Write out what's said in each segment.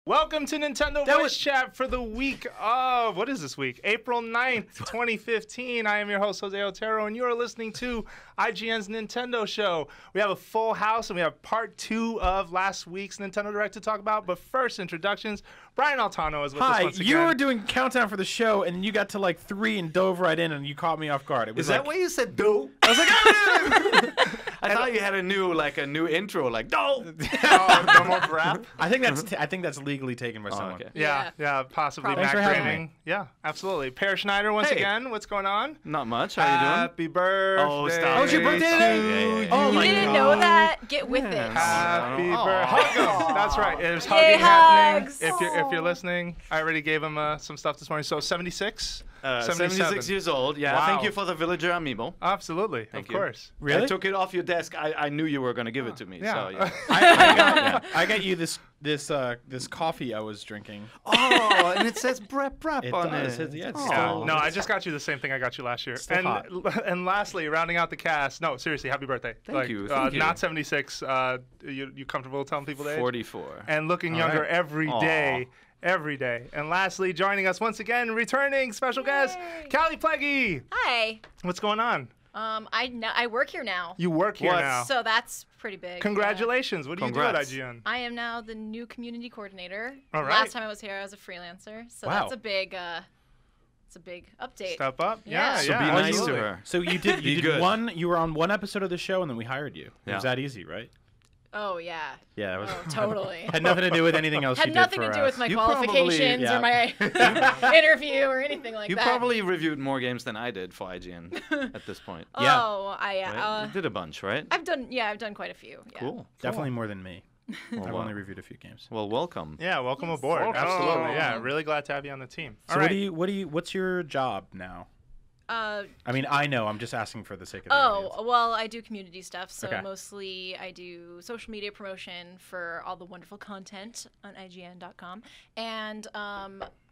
Welcome to Nintendo Voice Chat for the week of, what is this week? April 9th, 2015. I am your host, Jose Otero, and you are listening to IGN's Nintendo Show. We have a full house, and we have part 2 of last week's Nintendo Direct to talk about. But first, introductions. Brian Altano is with us once again. You were doing countdown for the show, and you got to like 3 and dove right in, and you caught me off guard. It was Is that why you said do? I was like, I thought you had a new intro, like do. No more rap. I think that's legally taken by someone. Okay. Yeah, possibly. Thanks for having me. Yeah, absolutely. Per Schneider once again. What's going on? Not much. How you doing? Happy birthday. Oh, stop. Oh, it's your birthday today? Yeah. Oh, You my didn't God. know that? Get with it. Happy Aw. birthday. That's right. There's Yay, hugging happening. hugs. If you're listening, I already gave him some stuff this morning. So 76? 76 years old. Yeah. Wow. Thank you for the villager amiibo. Absolutely. Thank of you. course. Really? I took it off your desk. I knew you were going to give it to me. Yeah. So, yeah. I got you this coffee I was drinking. Oh, and it says brep It on does. it. Yeah, it's Oh. still- No, I just got you the same thing I got you last year. Still hot. And lastly, rounding out the cast. No, seriously, happy birthday. Thank you. Not 76. You comfortable telling people the age? 44. And looking All younger right. every day. Every day. And lastly, joining us once again, returning special guest, Callie Pleggy. Hi. What's going on? I work here now, You work here What? now. so that's pretty big. Congratulations. What do you do Congrats. at IGN? I am now the new community coordinator. All right. Last time I was here, I was a freelancer, so Wow. that's a big, it's a big update. Step up? Yeah. So be yeah, nice absolutely. to her. So you did Be good. you were on one episode of the show, and then we hired you. It Yeah. was that easy, right? Oh yeah. Yeah, it was. Oh, totally. Had nothing to do with anything else Had you nothing did to for do us. with my You probably- qualifications yeah. or my interview or anything like You that. probably reviewed more games than I did for IGN at this point. Yeah. Oh, Right? You did a bunch, right? I've done quite a few. Yeah. Cool. Definitely more than me. Well, I've wow. only reviewed a few games. Well, welcome. Yeah, welcome aboard. Welcome. Absolutely. Yeah, really glad to have you on the team. So All right. what's your job now? I mean, I know. I'm just asking for the sake of the audience. Well, I do community stuff, so Okay. mostly I do social media promotion for all the wonderful content on IGN.com, and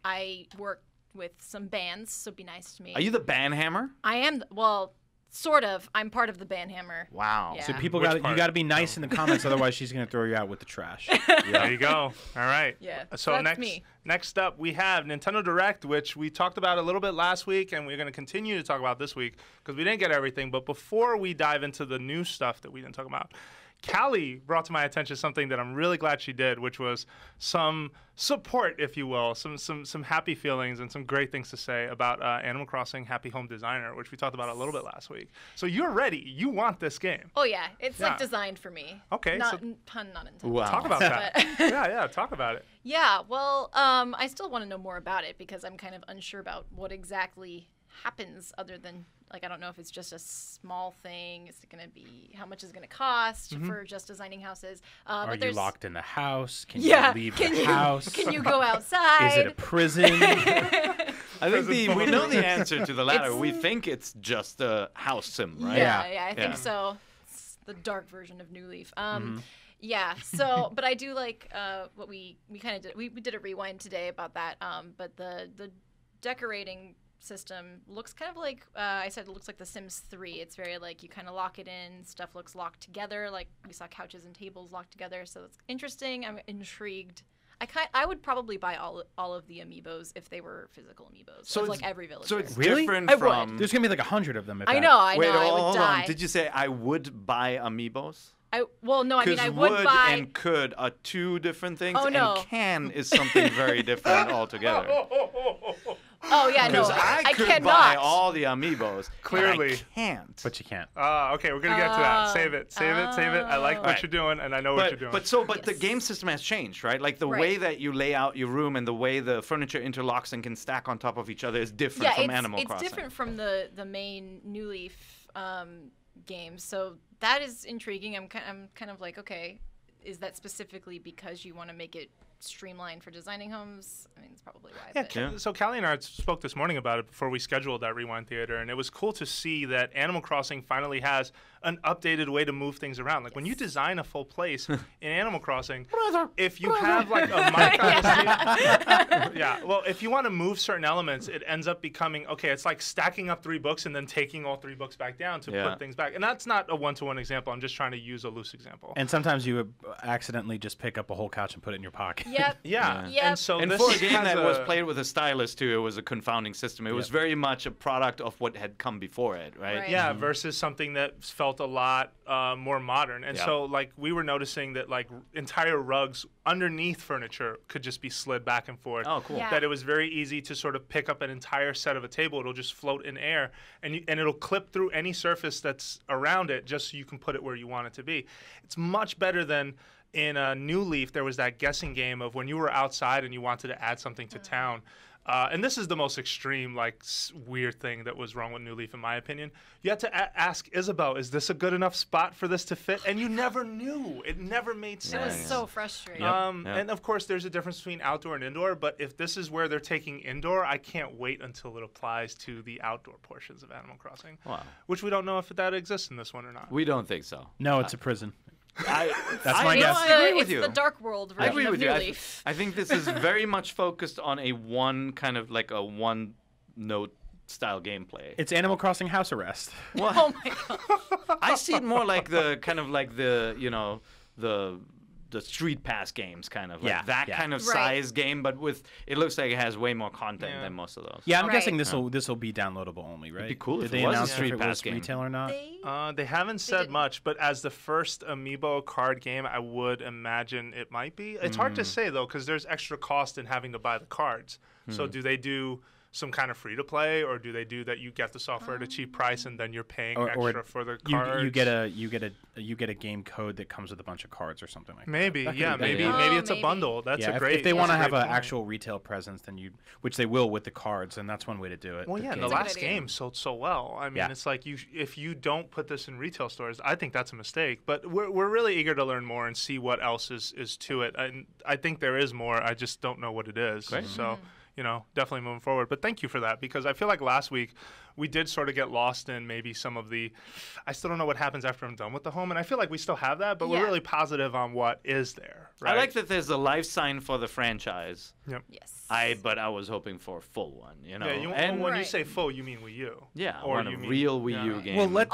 I work with some bands, so be nice to me. Are you the Banhammer? I am, well, sort of. I'm part of the Bandhammer. Wow. Yeah. So people Which got you part? got to be nice in the comments, otherwise she's gonna throw you out with the trash. There you go. All right. Yeah, So that's me. next up, we have Nintendo Direct, which we talked about a little bit last week, and we're going to continue to talk about this week because we didn't get everything. But before we dive into the new stuff that we didn't talk about, Callie brought to my attention something that I'm really glad she did, which was some support, if you will, some happy feelings and some great things to say about Animal Crossing Happy Home Designer, which we talked about a little bit last week. So you're ready. You want this game. Oh yeah, it's Yeah. like designed for me. Okay, Not so- pun not intended. Wow. Talk about that. But- yeah, talk about it. Yeah, well, I still want to know more about it because I'm kind of unsure about what exactly happens other than, like, I don't know if it's just a small thing. Is it going to be, how much is it going to cost for just designing houses? Are but you there's, locked in the house? Can Yeah, you leave can the you, house? Can you go outside? Is it a prison? I think we know the answer to the latter. It's- We think it's just a house sim, right? Yeah, I Yeah. think so. It's the dark version of New Leaf. Mm-hmm. Yeah, so, but I do like what we kind of did. We did a rewind today about that. But the decorating system looks kind of like I said. It looks like The Sims 3. It's very like you kind of lock it in. Stuff looks locked together. Like we saw couches and tables locked together. So it's interesting. I'm intrigued. I would probably buy all of the amiibos if they were physical amiibos. So of, it's- like every villager. So it's Really? different I would. from. There's gonna be like 100 of them. If I that. know. I Wait, know. I would hold die. on. Did you say I would buy amiibos? Well, no. I mean, Because I would would buy. and could are two different things, Oh, no. and can is something very different altogether. Oh yeah, no. Because I could cannot. buy all the amiibos. Clearly. but I can't. But you can't. Okay, we're gonna get to that. Save it. I like what Right. you're doing, and I know what you're doing. But the Yes. game system has changed, right? Like the Right. way that you lay out your room and the way the furniture interlocks and can stack on top of each other is different from Animal it's Crossing. different from the main New Leaf game. So that is intriguing. I'm kind of like, okay, is that specifically because you want to make it streamlined for designing homes? I mean, it's probably why. Yeah, but- Yeah. so Callie and I spoke this morning about it before we scheduled that Rewind Theater, and it was cool to see that Animal Crossing finally has an updated way to move things around. Like when you design a full place in Animal Crossing, if you have like a if you want to move certain elements, it ends up becoming, okay, it's like stacking up 3 books and then taking all 3 books back down to Yeah. put things back. And that's not a one-to-one example. I'm just trying to use a loose example. And sometimes you accidentally just pick up a whole couch and put it in your pocket. Yep. Yeah. Yep. And so And this for a game has that was played with a stylus too, it was a confounding system. It was Yep. very much a product of what had come before it, right? Right. Yeah, versus something that felt a lot more modern. And Yeah. so, like, we were noticing that, like, entire rugs underneath furniture could just be slid back and forth. Oh, cool. Yeah. That it was very easy to sort of pick up an entire set of a table. It'll just float in air, and it'll clip through any surface that's around it just so you can put it where you want it to be. It's much better than in New Leaf. There was that guessing game of when you were outside and you wanted to add something to town. And this is the most extreme, like, weird thing that was wrong with New Leaf, in my opinion. You had to ask Isabel, is this a good enough spot for this to fit? And you never knew. It never made It sense. was so frustrating. Yep. And, of course, there's a difference between outdoor and indoor. But if this is where they're taking indoor, I can't wait until it applies to the outdoor portions of Animal Crossing. Wow. Which we don't know if that exists in this one or not. We don't think so. No, it's a prison. That's my guess. I agree with It's you. the Dark World I version agree of with New you. Leaf. I think this is very much focused on a one note style gameplay. It's Animal Crossing House Arrest. Oh my god. I see it more like the kind of like the the Street Pass games, kind of like Yeah, that yeah. kind of Right. size game, but with it looks like it has way more content Yeah. than most of those. Yeah, I'm Right. guessing this will be downloadable only, right? be cool Did if they it was a announce Street if it Pass was game. retail or not? They haven't said didn't. much, but as the first Amiibo card game, I would imagine it might be. It's hard to say, though, because there's extra cost in having to buy the cards. So do they do some kind of free-to-play, or do they do that you get the software at a cheap price and then you're paying extra for the cards? you get a game code that comes with a bunch of cards or something like that. Maybe, That could yeah, be maybe good. maybe it's a maybe. bundle. That's Yeah, a great. if they want to that's a have great an point. actual retail presence, then which they will with the cards, and that's one way to do it. Well, The yeah, game- the That's a good last idea. game sold so well. I mean, Yeah. it's like if you don't put this in retail stores, I think that's a mistake. But we're really eager to learn more and see what else is to it. And I think there is more. I just don't know what it is. Great. So, definitely moving forward. But thank you for that, because I feel like last week we did sort of get lost in maybe some of the. I still don't know what happens after I'm done with the home, and I feel like we still have that, but we're Yeah. really positive on what is there. Right? I like that there's a life sign for the franchise. Yes. But I was hoping for a full one, you know. Yeah, and when you Right. say full, you mean Wii U. yeah, or want you a mean- real Wii yeah. U game. Well, let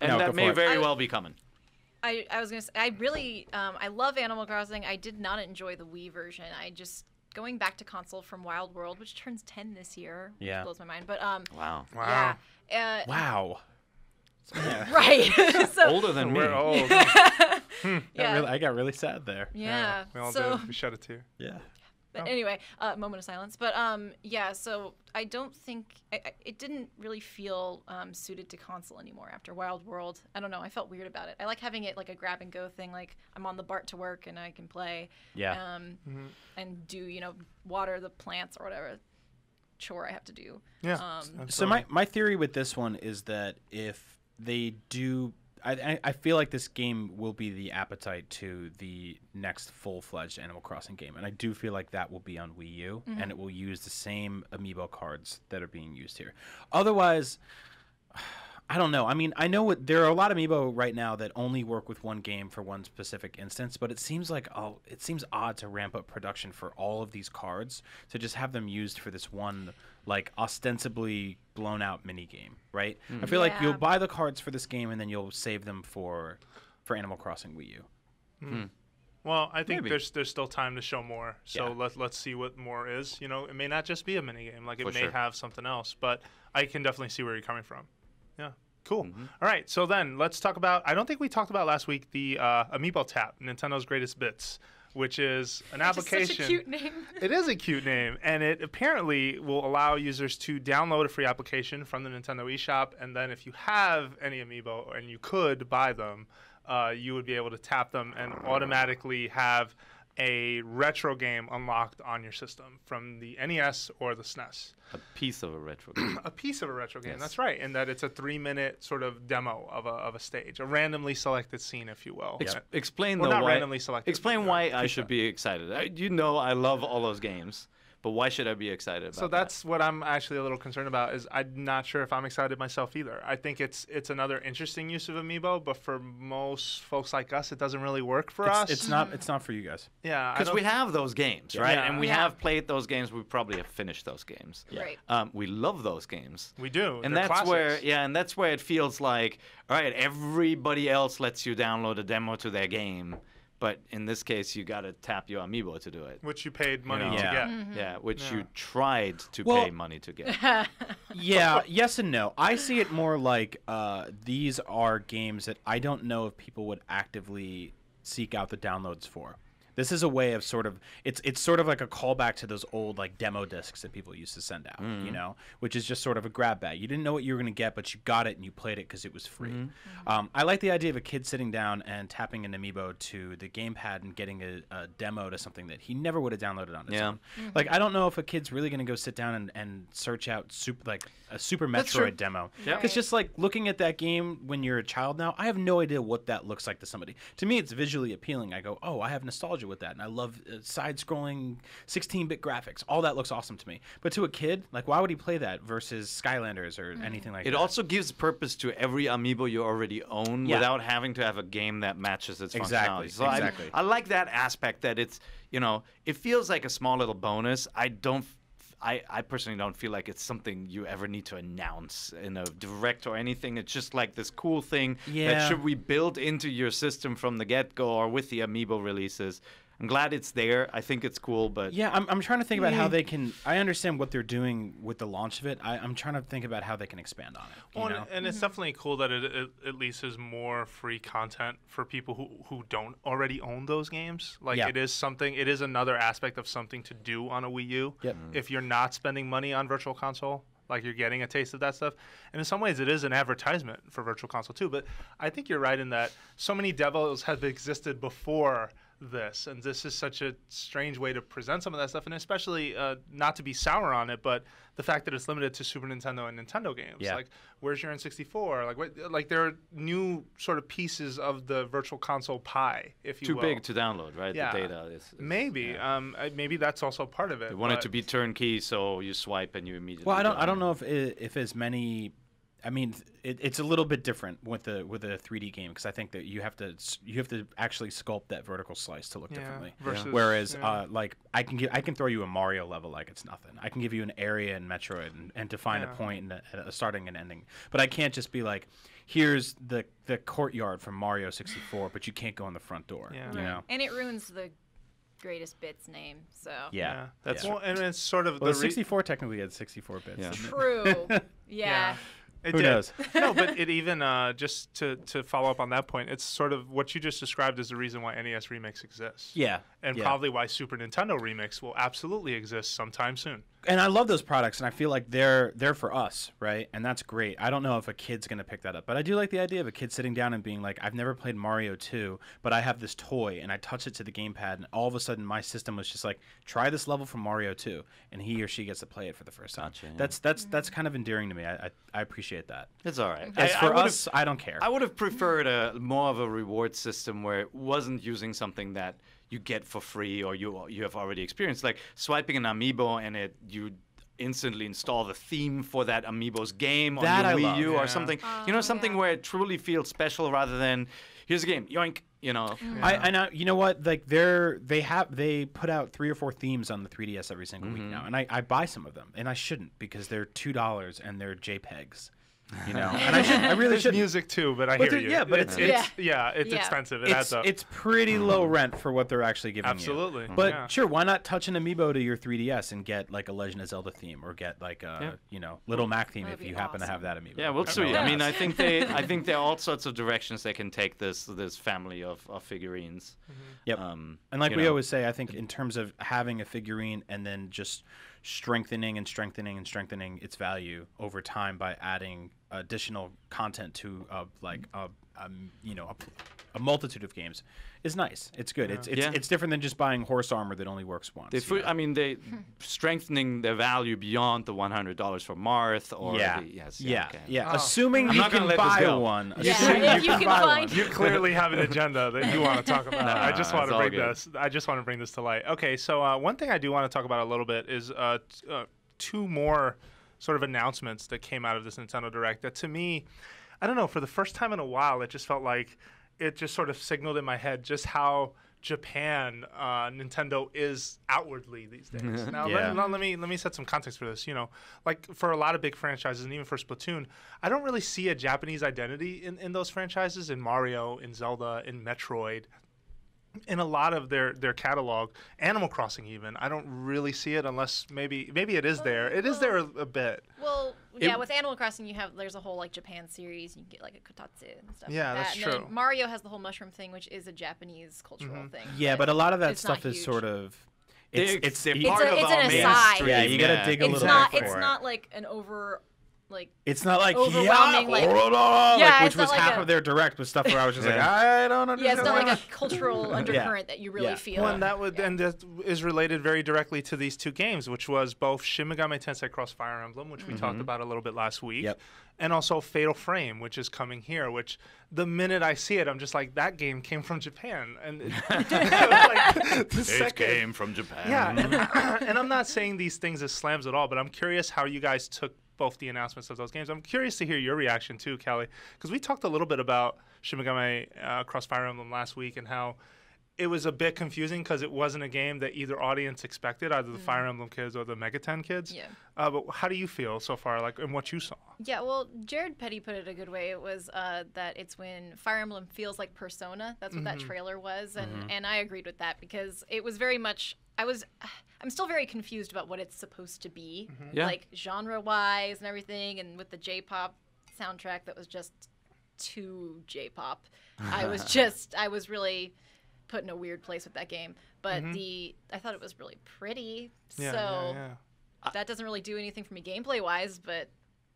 and No, that go may for it. very well be coming. I was gonna say I really I love Animal Crossing. I did not enjoy the Wii version. I just going back to console from Wild World, which turns 10 this year, which Yeah. blows my mind. But Wow. Wow. yeah, wow. right. So Older than me. We're old. yeah, I got really sad there. yeah. We all So did. We shed a tear. Yeah. but anyway, moment of silence. But yeah. So I don't think it didn't really feel suited to console anymore after Wild World. I don't know. I felt weird about it. I like having it like a grab and go thing. Like I'm on the BART to work and I can play. Yeah. And do water the plants or whatever chore I have to do. Yeah. So absolutely. my theory with this one is that if they do, I feel like this game will be the appetite to the next full-fledged Animal Crossing game, and I do feel like that will be on Wii U, and it will use the same Amiibo cards that are being used here. Otherwise, I don't know. I mean, I know there are a lot of Amiibo right now that only work with one game for one specific instance, but it seems like it seems odd to ramp up production for all of these cards to just have them used for this one, like, ostensibly blown out mini game, right? I feel like Yeah. you'll buy the cards for this game and then you'll save them for Animal Crossing Wii U. Well, I think Maybe. there's still time to show more. So Yeah. let's see what more is. It may not just be a mini game. Like it For may sure. have something else. But I can definitely see where you're coming from. Yeah. Cool. All right. So then let's talk about. I don't think we talked about last week the Amiibo Tap, Nintendo's Greatest Bits, which is an application. Just such a cute name. It is a cute name, and it apparently will allow users to download a free application from the Nintendo eShop, and then if you have any Amiibo and you could buy them, you would be able to tap them and automatically have a retro game unlocked on your system from the NES or the SNES. A piece of a retro game. A piece of a retro game, Yes. that's right, and that it's a 3-minute sort of demo of a stage, a randomly selected scene, if you will. Explain Well, though not why. randomly selected. Explain why I should be excited. I love all those games, but why should I be excited about So that's what I'm actually a little concerned about. Is I'm not sure if I'm excited myself either. I think it's another interesting use of Amiibo, but for most folks like us, it doesn't really work for us. It's not for you guys. Yeah, Because we have those games, right? Yeah. And we Yeah. have played those games. We probably have finished those games. Right. We love those games. we do, And They're that's where, classics. and that's where it feels like, all right, everybody else lets you download a demo to their game, but in this case, you got to tap your Amiibo to do it. Which you paid money know? to Yeah. get. Yeah, which Yeah. you tried to Well- pay money to get. Yeah, yes and no. I see it more like these are games that I don't know if people would actively seek out the downloads for. This is a way of sort of it's sort of like a callback to those old like demo discs that people used to send out, you know, which is just sort of a grab bag. You didn't know what you were going to get, but you got it and you played it because it was free. I like the idea of a kid sitting down and tapping an Amiibo to the gamepad and getting a demo to something that he never would have downloaded on his Yeah. own. Like I don't know if a kid's really going to go sit down and search out a Super That's true. Metroid demo. Yeah. It's just like looking at that game when you're a child now, I have no idea what that looks like to somebody. To me, it's visually appealing. I go, oh, I have nostalgia with that. And I love side-scrolling 16-bit graphics. All that looks awesome to me. But to a kid, like, why would he play that versus Skylanders or anything like It that? also gives purpose to every Amiibo you already own Yeah. without having to have a game that matches its Exactly, functionality. So exactly. I like that aspect that it's, it feels like a small little bonus. I personally don't feel like it's something you ever need to announce in a direct or anything. It's just like this cool thing Yeah. that should we build into your system from the get-go or with the Amiibo releases. I'm glad it's there. I think it's cool, but Yeah, I'm trying to think about how they can. I understand what they're doing with the launch of it. I'm trying to think about how they can expand on it. You Well, know? and it's definitely cool that it at least is more free content for people who don't already own those games. Like Yeah. it is another aspect of something to do on a Wii U. Yep. If you're not spending money on Virtual Console, like you're getting a taste of that stuff. And in some ways it is an advertisement for Virtual Console too. But I think you're right in that so many devils have existed before this, and this is such a strange way to present some of that stuff, and especially not to be sour on it, but the fact that it's limited to Super Nintendo and Nintendo games. Yeah. Like, where's your N64? Like there are new sort of pieces of the Virtual Console pie, if you too will. big to download, right? Yeah. The data is Maybe, yeah. maybe that's also part of it. They want it but- to be turnkey, so you swipe and you immediately. Well, go I don't in. know if as many. I mean, it's a little bit different with a 3D game because I think that you have to actually sculpt that vertical slice to look Yeah, differently. versus- Whereas, yeah. like I can throw you a Mario level like it's nothing. I can give you an area in Metroid and define a Yeah. point and a starting and ending. But I can't just be like, here's the courtyard from Mario 64, but you can't go in the front door. Yeah. You know. And it ruins the greatest bits name. So Yeah. That's well, and it's sort of Well, the the 64 technically had 64 bits. Yeah. true. Yeah. It Who did. knows? No, but it even just to follow up on that point, it's sort of what you just described is the reason why NES Remix exists. Yeah. And yeah. probably why Super Nintendo Remix will absolutely exist sometime soon. And I love those products, and I feel like they're for us, right? And that's great. I don't know if a kid's gonna pick that up, but I do like the idea of a kid sitting down and being like, "I've never played Mario 2, but I have this toy, and I touch it to the gamepad, and all of a sudden my system was just like, try this level from Mario 2, and he or she gets to play it for the first time." Gotcha, yeah. That's kind of endearing to me. I appreciate that. It's all right. As I for would've- us, I don't care. I would have preferred more of a reward system where it wasn't using something that you get for free or you have already experienced, like swiping an amiibo and you instantly install the theme for that amiibo's game That I on your love. Wii U Yeah. or something. Something where it truly feels special rather than here's a game, yoink. I know. You know what? Like they put out 3 or 4 themes on the 3DS every single week now, and I buy some of them, and I shouldn't because they're $2 and they're JPEGs. You know, and I really There's should. music too, but I But hear there- you. yeah, but it's it's- Yeah. expensive. It It's adds up. it's pretty low rent for what they're actually giving Absolutely. you. But Yeah. sure, why not touch an amiibo to your 3DS and get like a Legend of Zelda theme or get like a Little Mac theme That'd if be you happen to have awesome. that amiibo. Yeah, we'll I see. know. I mean, I think there are all sorts of directions they can take this family of figurines. Yep. Um, And like you we know. always say, I think in terms of having a figurine and then just strengthening its value over time by adding additional content to a multitude of games is nice. It's good. It's different than just buying horse armor that only works once. They strengthening their value beyond the $100 for Marth or Assuming I'm you not gonna can let this buy go. one. Yeah, Assuming if you can can buy find- one. You clearly have an agenda that you want to talk about. I just want it's to all bring good. this. I just want to bring this to light. Okay, so one thing I do want to talk about a little bit is two more sort of announcements that came out of this Nintendo Direct. That to me, I don't know, for the first time in a while, it just felt like it just sort of signaled in my head just how Japan Nintendo is outwardly these days. Now let me set some context for this. Like for a lot of big franchises and even for Splatoon, I don't really see a Japanese identity in those franchises, in Mario, in Zelda, in Metroid. In a lot of their catalog, Animal Crossing even, I don't really see it unless maybe it is there. It is there a bit. Well, yeah, with Animal Crossing, there's a whole like Japan series. You can get like a kotatsu and stuff. Yeah, like that's that. true. And then Mario has the whole mushroom thing, which is a Japanese cultural thing. Yeah, but a lot of that it's not stuff is huge. sort of. They're It's part of an our aside. mainstream. Yeah, you gotta dig a It's little not. bit It's for it. not like an over. Like It's not like overwhelming, which it's was not like half a- of their direct was stuff where I was just like, I don't yeah, understand. it's not like a cultural undercurrent that you really Yeah. feel. Well, and that is related very directly to these two games, which was both Shin Megami Tensei Cross Fire Emblem, which we talked about a little bit last week, Yep. and also Fatal Frame, which is coming here. Which the minute I see it, I'm just like, that game came from Japan, and It came from Japan. Yeah, and I'm not saying these things as slams at all, but I'm curious how you guys took both the announcements of those games. I'm curious to hear your reaction too, Callie, because we talked a little bit about Shin Megami Cross Fire Emblem last week and how it was a bit confusing because it wasn't a game that either audience expected, either the Fire Emblem kids or the Megaten kids. Yeah. But how do you feel so far, like, in what you saw? Yeah, well, Jared Petty put it a good way. It was that it's when Fire Emblem feels like Persona. That's what that trailer was, and I agreed with that because it was very much. I'm still very confused about what it's supposed to be, Yeah. like genre-wise and everything, and with the J-pop soundtrack that was just too J-pop. I was really put in a weird place with that game. But I thought it was really pretty, so that doesn't really do anything for me gameplay-wise, but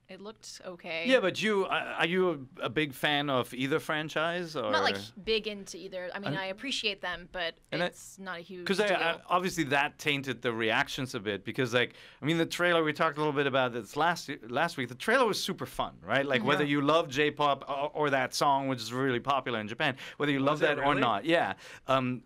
it looked okay. Yeah, but are you a big fan of either franchise? Or? I'm not like big into either. I mean, I appreciate them, but it's not a huge deal. Because obviously that tainted the reactions a bit. Because the trailer, we talked a little bit about this last week. The trailer was super fun, right? Like whether you love J-pop or that song, which is really popular in Japan, whether you love that or not,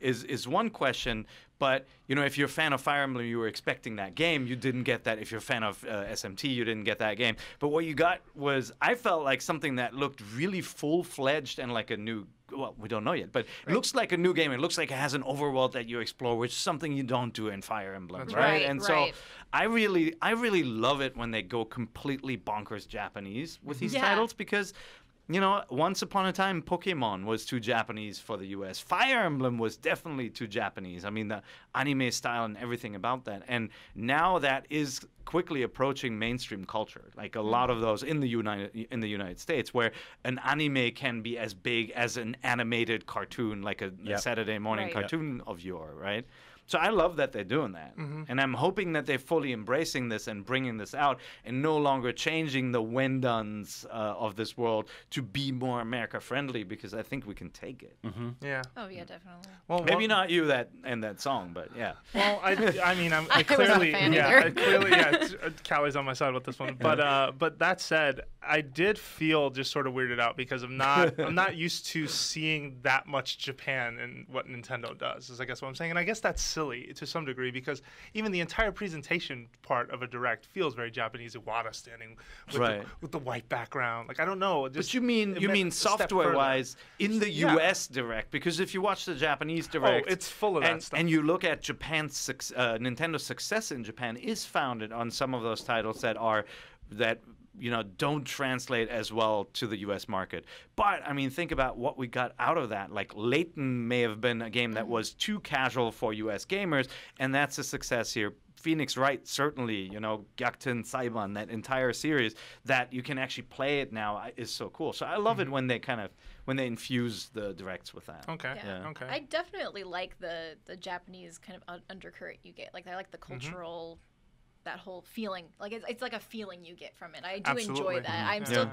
is one question. But, if you're a fan of Fire Emblem, you were expecting that game. You didn't get that. If you're a fan of SMT, you didn't get that game. But what you got was, I felt like something that looked really full-fledged and like a new, well, we don't know yet, but it looks like a new game. It looks like it has an overworld that you explore, which is something you don't do in Fire Emblem, right? And so I really love it when they go completely bonkers Japanese with these titles because... once upon a time, Pokemon was too Japanese for the U.S. Fire Emblem was definitely too Japanese. I mean, the anime style and everything about that. And now that is quickly approaching mainstream culture. Like a lot of those in the United States, where an anime can be as big as an animated cartoon, like a Saturday morning cartoon of yore, right? So I love that they're doing that. And I'm hoping that they're fully embracing this and bringing this out and no longer changing the Wenduns of this world to be more America-friendly because I think we can take it. Yeah. Oh, yeah, definitely. Well, Maybe not you and that song, but yeah. Well, I mean, I wasn't a clearly, fan Callie's on my side with this one. But that said, I did feel just sort of weirded out because I'm not used to seeing that much Japan in what Nintendo does. Is I guess what I'm saying, and I guess that's silly to some degree because even the entire presentation part of a direct feels very Japanese. Iwata standing with the white background. Like I don't know. But you mean software-wise in the U.S. direct? Because if you watch the Japanese direct, it's full of that stuff. And you look at Nintendo's success in Japan is founded on some of those titles that don't translate as well to the U.S. market. But, I mean, think about what we got out of that. Like, Layton may have been a game that was too casual for U.S. gamers, and that's a success here. Phoenix Wright, certainly, Gyakuten Saiban, that entire series, that you can actually play it now is so cool. So I love it when they infuse the directs with that. Okay. Yeah. Okay. I definitely like the Japanese kind of undercurrent you get. Like, I like the cultural... that whole feeling. Like it's like a feeling you get from it. I do enjoy Absolutely. that. I'm Yeah. still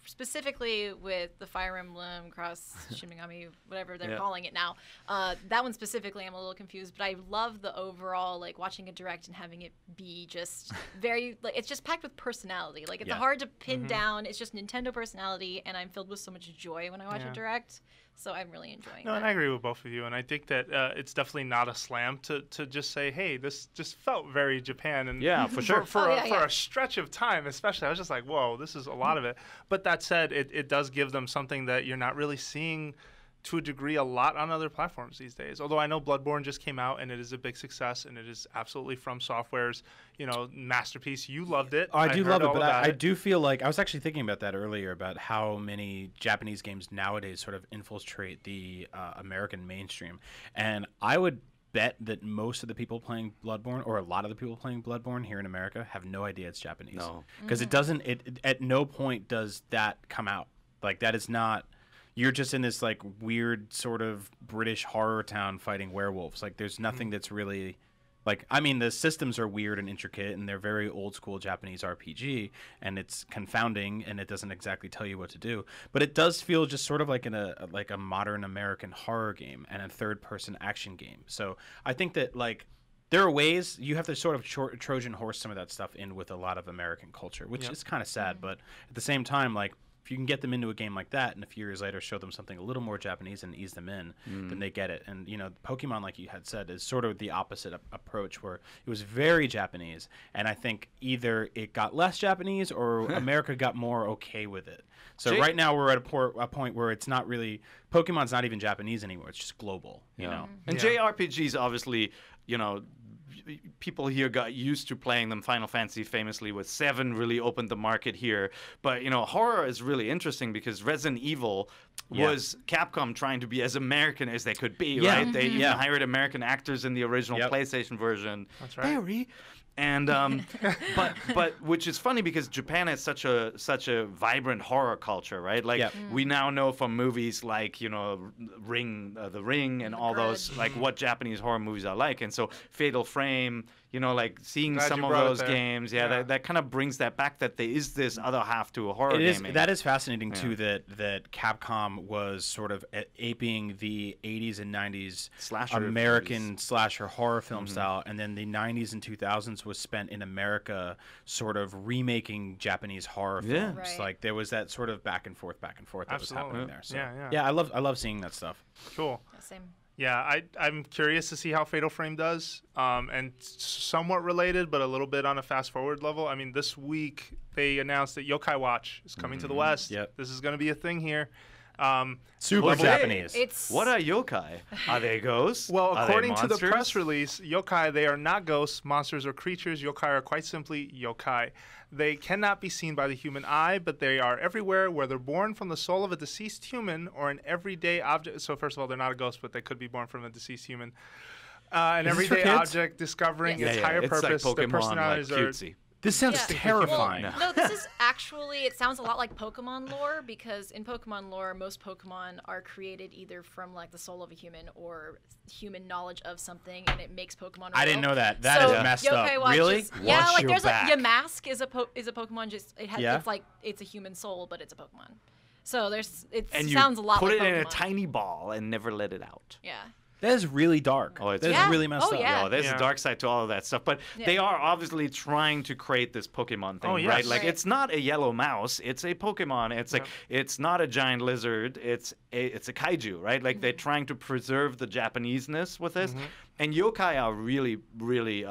specifically with the Fire Emblem Cross Shinigami, whatever they're calling it now. That one specifically, I'm a little confused, but I love the overall, like watching it direct and having it be just very like it's just packed with personality. Like it's hard to pin down. It's just Nintendo personality, and I'm filled with so much joy when I watch it direct. So I'm really enjoying No, that. and I agree with both of you, and I think that it's definitely not a slam to just say, hey, this just felt very Japan, and Yeah, for sure. for yeah. a stretch of time, especially, I was just like, whoa, this is a lot of it. But that said, it does give them something that you're not really seeing to a degree a lot on other platforms these days. Although I know Bloodborne just came out and it is a big success, and it is absolutely From Software's masterpiece. You loved it. Oh, I do heard love it, all but about I it. do feel like I was actually thinking about that earlier about how many Japanese games nowadays sort of infiltrate the American mainstream, and I would bet that most of the people playing Bloodborne, or a lot of the people playing Bloodborne here in America, have no idea it's Japanese. No. Because it doesn't. It at no point does that come out. Like that is not. You're just in this like weird sort of British horror town fighting werewolves. Like there's nothing that's really like, I mean, the systems are weird and intricate, and they're very old school Japanese RPG, and it's confounding, and it doesn't exactly tell you what to do. But it does feel just sort of like a modern American horror game and a third person action game. So I think that like there are ways you have to sort of Trojan horse some of that stuff in with a lot of American culture, which is kind of sad. But at the same time, like, if you can get them into a game like that and a few years later show them something a little more Japanese and ease them in, then they get it. And, Pokemon, like you had said, is sort of the opposite approach, where it was very Japanese. And I think either it got less Japanese or America got more okay with it. So right now we're at a point where it's not really – Pokemon's not even Japanese anymore. It's just global, you know. And JRPGs, obviously, people here got used to playing them. Final Fantasy famously with 7 really opened the market here. But, horror is really interesting because Resident Evil was Capcom trying to be as American as they could be, right? They even hired American actors in the original PlayStation version. That's right. Barry. And but which is funny because Japan has such a vibrant horror culture, right? Like we now know from movies like The Ring, and all those like what Japanese horror movies are like, and so Fatal Frame. Like seeing Glad some you of brought it those there. games, that kind of brings that back. That there is this other half to a horror game. That is fascinating too. That Capcom was sort of aping the 80s and 90s Slasher American movies. slasher horror film style, and then the 90s and 2000s was spent in America, sort of remaking Japanese horror films. Right. Like there was that sort of back and forth that was Absolutely. happening there. So, Yeah. I love seeing that stuff. Cool. Same. Yeah, I'm curious to see how Fatal Frame does, and somewhat related, but a little bit on a fast-forward level. I mean, this week they announced that Yokai Watch is coming to the West. Yep. This is going to be a thing here. Super Okay. Japanese. It's What are yokai? Are they ghosts? Well, Are they according to the monsters? press release, yokai, they are not ghosts, monsters, or creatures. Yokai are quite simply yokai. They cannot be seen by the human eye, but they are everywhere, whether born from the soul of a deceased human or an everyday object. So first of all, they're not a ghost, but they could be born from a deceased human. An Is this for everyday kids? object discovering Yes. its Yeah, higher it's purpose. like Their Pokemon, personalities like are cutesy. This sounds Yeah. terrifying. Well, no, this is actually, it sounds a lot like Pokemon lore, because in Pokemon lore, most Pokemon are created either from like the soul of a human or human knowledge of something, and it makes Pokemon real. I didn't know that. That So is messed Yokai up. Watch Really? is- yeah, Watch like your there's back. like Yamask is a Pokemon, just it has Yeah? it's a human soul, but it's a Pokemon. So it And you sounds a lot put like it in a Pokemon. tiny ball and never let it out. Yeah. That is really dark. Oh, it's- that is Yeah. really messed Oh, up. yeah. No, there's Yeah. a dark side to all of that stuff, but Yeah. they are obviously trying to create this Pokemon thing, Oh, yes. right? Like Right. it's not a yellow mouse; it's a Pokemon. It's like it's not a giant lizard; it's a kaiju, right? Like they're trying to preserve the Japaneseness with this, and yokai are really, really.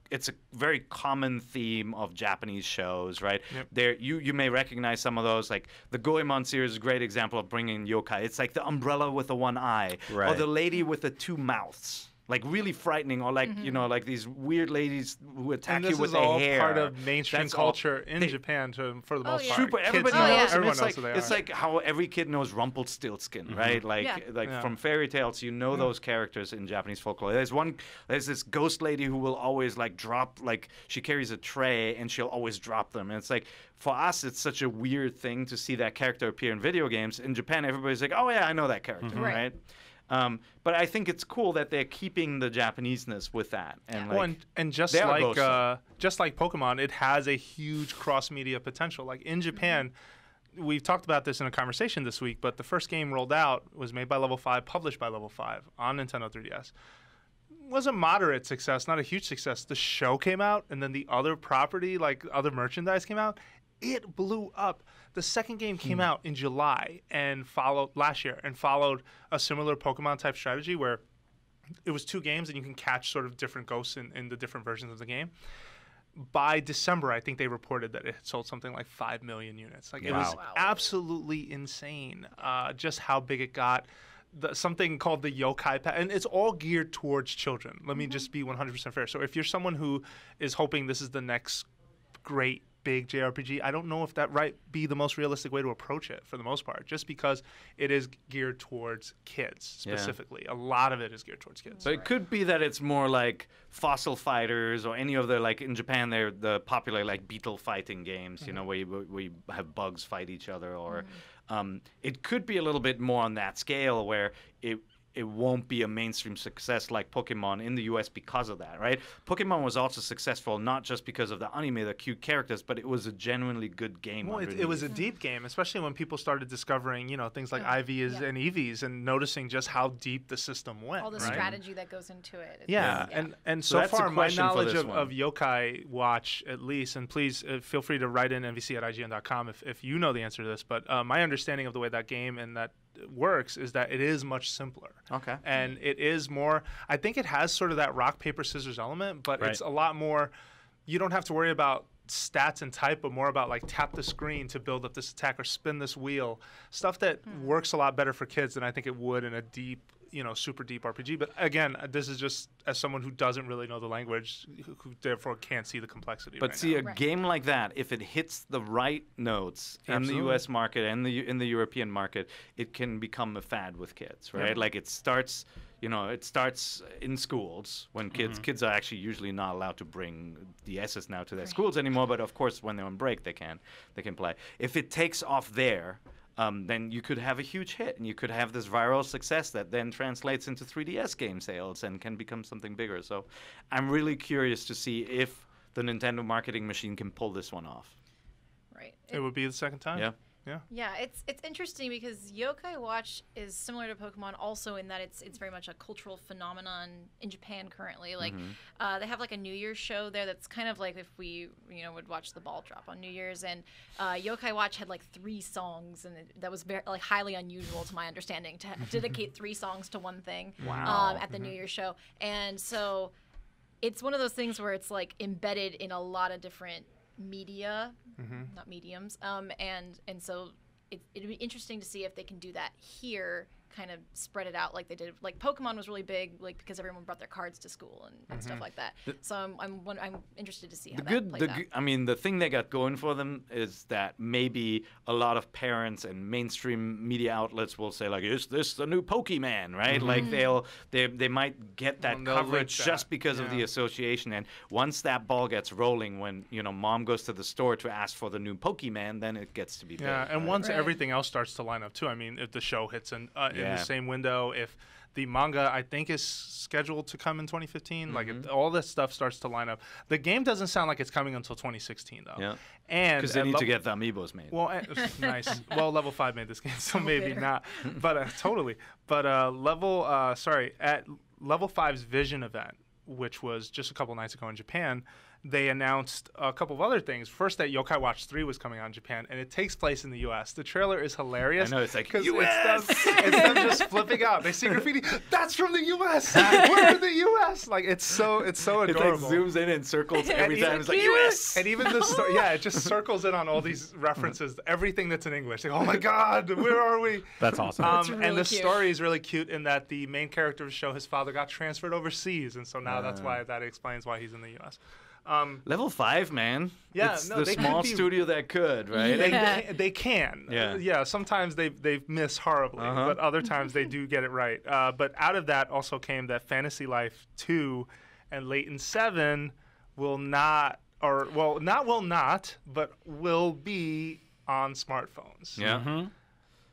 It's a very common theme of Japanese shows, right? Yep. There, you may recognize some of those, like the Goemon series is a great example of bringing yokai. It's like the umbrella with the one eye, or Right. the lady with the two mouths. Like really frightening, or like like these weird ladies who attack And you this with is their all hair. part of mainstream That's all- culture in they- Japan for the most yeah. part. Super. Kids Everybody know, knows. and everyone it's knows like who they it's are. like how every kid knows Rumpelstiltskin, right? Like Yeah. Yeah. from fairy tales, you know those characters in Japanese folklore. There's this ghost lady who will always like drop, like she carries a tray and she'll always drop them. And it's like for us, it's such a weird thing to see that character appear in video games. In Japan, everybody's like, oh yeah, I know that character, Right. right? But I think it's cool that they're keeping the Japaneseness with that. And Well, and just they are like Pokemon, it has a huge cross-media potential. Like in Japan, we've talked about this in a conversation this week, but the first game rolled out was made by Level 5, published by Level 5 on Nintendo 3DS. Was a moderate success, not a huge success. The show came out, and then the other property, like other merchandise came out. It blew up. The second game came out in July and followed last year and followed a similar Pokemon type strategy where it was 2 games and you can catch sort of different ghosts in the different versions of the game. By December, I think they reported that it had sold something like 5 million units. Like it was absolutely insane, just how big it got. Something called the yokai pack, and it's all geared towards children. Let me just be 100% fair. So if you're someone who is hoping this is the next great big JRPG, I don't know if that be the most realistic way to approach it for the most part, just because it is geared towards kids specifically. A lot of it is geared towards kids. So it could be that it's more like Fossil Fighters or any of the, like in Japan, they're the popular like beetle fighting games, you know, where you have bugs fight each other, or it could be a little bit more on that scale where it won't be a mainstream success like Pokemon in the US because of that, right? Pokemon was also successful not just because of the anime, the cute characters, but it was a genuinely good game. Well, it was a deep game, especially when people started discovering, you know, things like IVs and EVs and noticing just how deep the system went. All the strategy that goes into it. And So so far, my knowledge of Yokai Watch, at least, and please feel free to write in nvc@ign.com if you know the answer to this, but my understanding of the way that game and that works is that it is much simpler. Okay. And it is more, I think it has sort of that rock, paper, scissors element, but it's a lot more, you don't have to worry about stats and type, but more about like tap the screen to build up this attack or spin this wheel. Stuff that works a lot better for kids than I think it would in a deep, you know, super deep RPG. But again, this is just as someone who doesn't really know the language, who therefore can't see the complexity. But see, a game like that, if it hits the right notes in the U.S. market and in the European market, it can become a fad with kids, right? Yeah. Like it starts, you know, it starts in schools when kids are actually usually not allowed to bring DSs now to their schools anymore. But of course, when they're on break, they can play. If it takes off there, then you could have a huge hit, and you could have this viral success that then translates into 3DS game sales and can become something bigger. So I'm really curious to see if the Nintendo marketing machine can pull this one off. Right. It would be the second time. Yeah. Yeah, it's interesting because Yokai Watch is similar to Pokemon also in that it's very much a cultural phenomenon in Japan currently. Like they have like a New Year's show there that's kind of like if we would watch the ball drop on New Year's, and Yokai Watch had like 3 songs, and that was very like highly unusual to my understanding to dedicate 3 songs to one thing at the New Year's show. And so it's one of those things where it's like embedded in a lot of different media, not mediums, and so it'd be interesting to see if they can do that here, kind of spread it out like they did. Like Pokemon was really big, like because everyone brought their cards to school and stuff like that. So I'm interested to see how that plays out. I mean, the thing they got going for them is that maybe a lot of parents and mainstream media outlets will say like, "Is this the new Pokemon?" Right? Like they might get that coverage just because of the association. And once that ball gets rolling, when mom goes to the store to ask for the new Pokemon, then it gets to be big. Yeah, and once everything else starts to line up too. I mean, if the show hits in the same window, if the manga I think is scheduled to come in 2015, like if all this stuff starts to line up. The game doesn't sound like it's coming until 2016 though. Yeah. And because they need to get the amiibos made. Well, nice. Well, Level 5 made this game, so maybe not. But totally. But at Level 5's Vision event, which was just a couple nights ago in Japan, they announced a couple of other things. First, that Yokai Watch 3 was coming out in Japan, and it takes place in the U.S. The trailer is hilarious. I know, it's like, US! It's them just flipping out. They see graffiti. That's from the U.S. We're in the U.S. Like, it's so adorable. It like zooms in and circles every time. It's like, U.S. And even it just circles in on all these references, everything that's in English. Like, oh my God, where are we? That's awesome. Really and the cute. story is really cute in that the main character of the show, his father got transferred overseas, and so now that explains why he's in the U.S. Level 5, man. Yeah, it's no, the they small could be- studio that could, right? They can. Yeah. Sometimes they miss horribly, but other times they do get it right. But out of that also came that Fantasy Life 2 and Layton 7 will not be on smartphones. Yeah.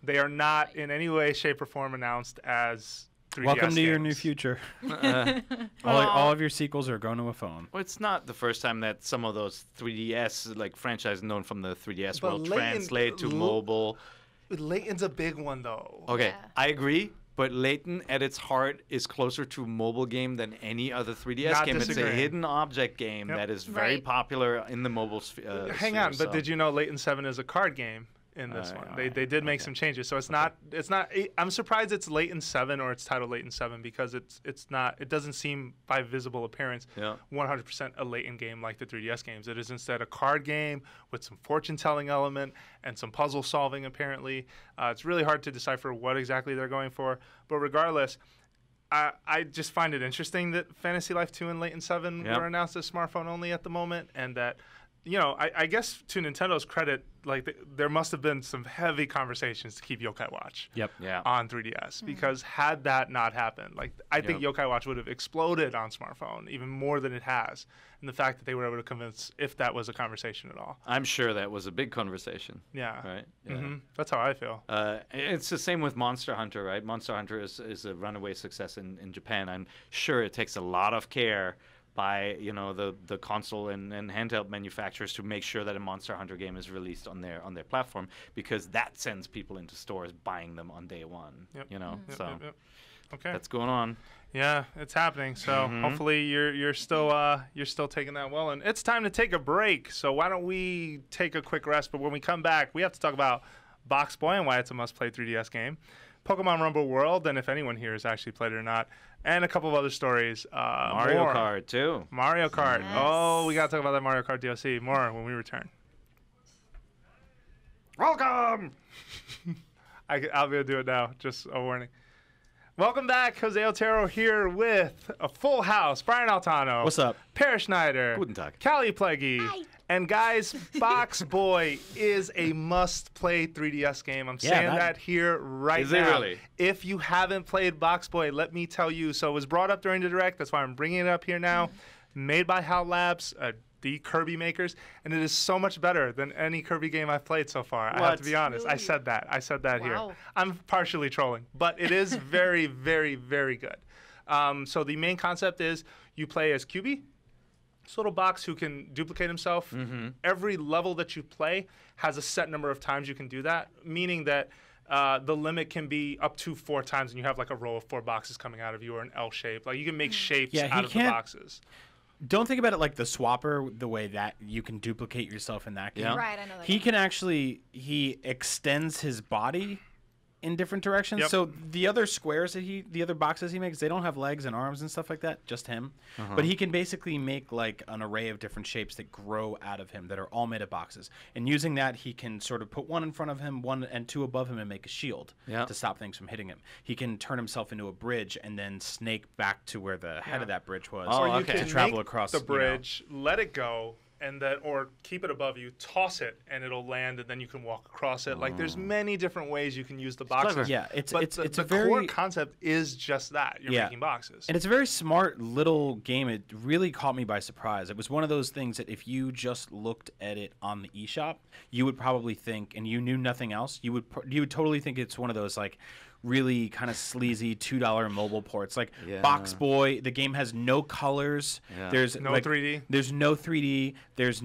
They are not in any way, shape, or form announced as 3DS Welcome to your new games. future. Uh, All of your sequels are going to a phone. well, it's not the first time that some of those 3DS like franchises known from the 3DS But world Layton- translate to L- mobile. Layton's a big one, though. Okay, Yeah. I agree. But Layton, at its heart, is closer to mobile game than any other 3DS Not game. It's a disagreeing. hidden object game Yep. that is very Right. popular in the mobile Hang sphere, on, but so- did you know Layton 7 is a card game in this one? They did make some changes, so it's not. I'm surprised it's Layton 7 or it's titled Layton 7 because it's not. It doesn't seem by visible appearance Yeah. 100% a Layton game like the 3DS games. It is instead a card game with some fortune telling element and some puzzle solving. Apparently, it's really hard to decipher what exactly they're going for. But regardless, I just find it interesting that Fantasy Life 2 and Layton 7 Yep. were announced as smartphone only at the moment, and that, I guess to Nintendo's credit, like there must have been some heavy conversations to keep Yokai Watch Yep. Yeah. on 3DS, because had that not happened, like I think Yep. Yokai Watch would have exploded on smartphone even more than it has. And the fact that they were able to convince, if that was a conversation at all. I'm sure that was a big conversation, Yeah. right? Yeah. That's how I feel. It's the same with Monster Hunter, right? Monster Hunter is a runaway success in Japan. I'm sure it takes a lot of care by the console and handheld manufacturers to make sure that a Monster Hunter game is released on their platform, because that sends people into stores buying them on day one. Yep. Yep, So yep. Okay. that's going on. Yeah, it's happening. So hopefully you're still taking that well. And it's time to take a break. So why don't we take a quick rest? But when we come back, we have to talk about Box Boy and why it's a must-play 3DS game, Pokemon Rumble World, and if anyone here has actually played it or not, and a couple of other stories. Mario more. Kart too. Mario Kart. Yes. Oh, we got to talk about that Mario Kart DLC more when we return. Welcome. I'll be able to do it now. Just a warning. Welcome back. Jose Otero here with a full house. Brian Altano. What's up? Per Schneider. Guten Tag. Callie Pleggy. Hi. And guys, Box Boy is a must-play 3DS game. I'm Yeah, saying that- that here right Is it now. really? If you haven't played Box Boy, let me tell you. So it was brought up during the Direct. That's why I'm bringing it up here now. Made by HAL Labs, the Kirby makers, and it is so much better than any Kirby game I've played so far. I have to What? be honest. I Really? said that. here. Wow. I'm partially trolling, but it is very, very, very good. So the main concept is you play as QB. This little box who can duplicate himself. Every level that you play has a set number of times you can do that, meaning that the limit can be up to 4 times, and you have like a row of 4 boxes coming out of you, or an L shape. Like you can make shapes Yeah, he out of the can't- boxes. Don't think about it like the swapper, the way that you can duplicate yourself in that game. Yeah. Right, I know that. He can actually, he extends his body in different directions. Yep. So the other squares the other boxes he makes, they don't have legs and arms and stuff like that, just him. But he can basically make like an array of different shapes that grow out of him that are all made of boxes. And using that, he can sort of put 1 in front of him, 1 and 2 above him, and make a shield Yeah. to stop things from hitting him. He can turn himself into a bridge and then snake back to where the head of that bridge was Oh, Or you okay. can to travel make across the you know. bridge, let it go, and then or keep it above you, toss it, and it'll land, and then you can walk across it. Like there's many different ways you can use the boxes. clever. Yeah, it's But it's the, it's the a very core concept is just that you're Yeah. making boxes. And it's a very smart little game. It really caught me by surprise. It was one of those things that if you just looked at it on the eShop, you would probably think, and you knew nothing else, you would totally think it's one of those like really kind of sleazy $2 mobile ports. Like Yeah. Box Boy, the game has no colors. Yeah. There's No like, 3D? There's no 3D. There's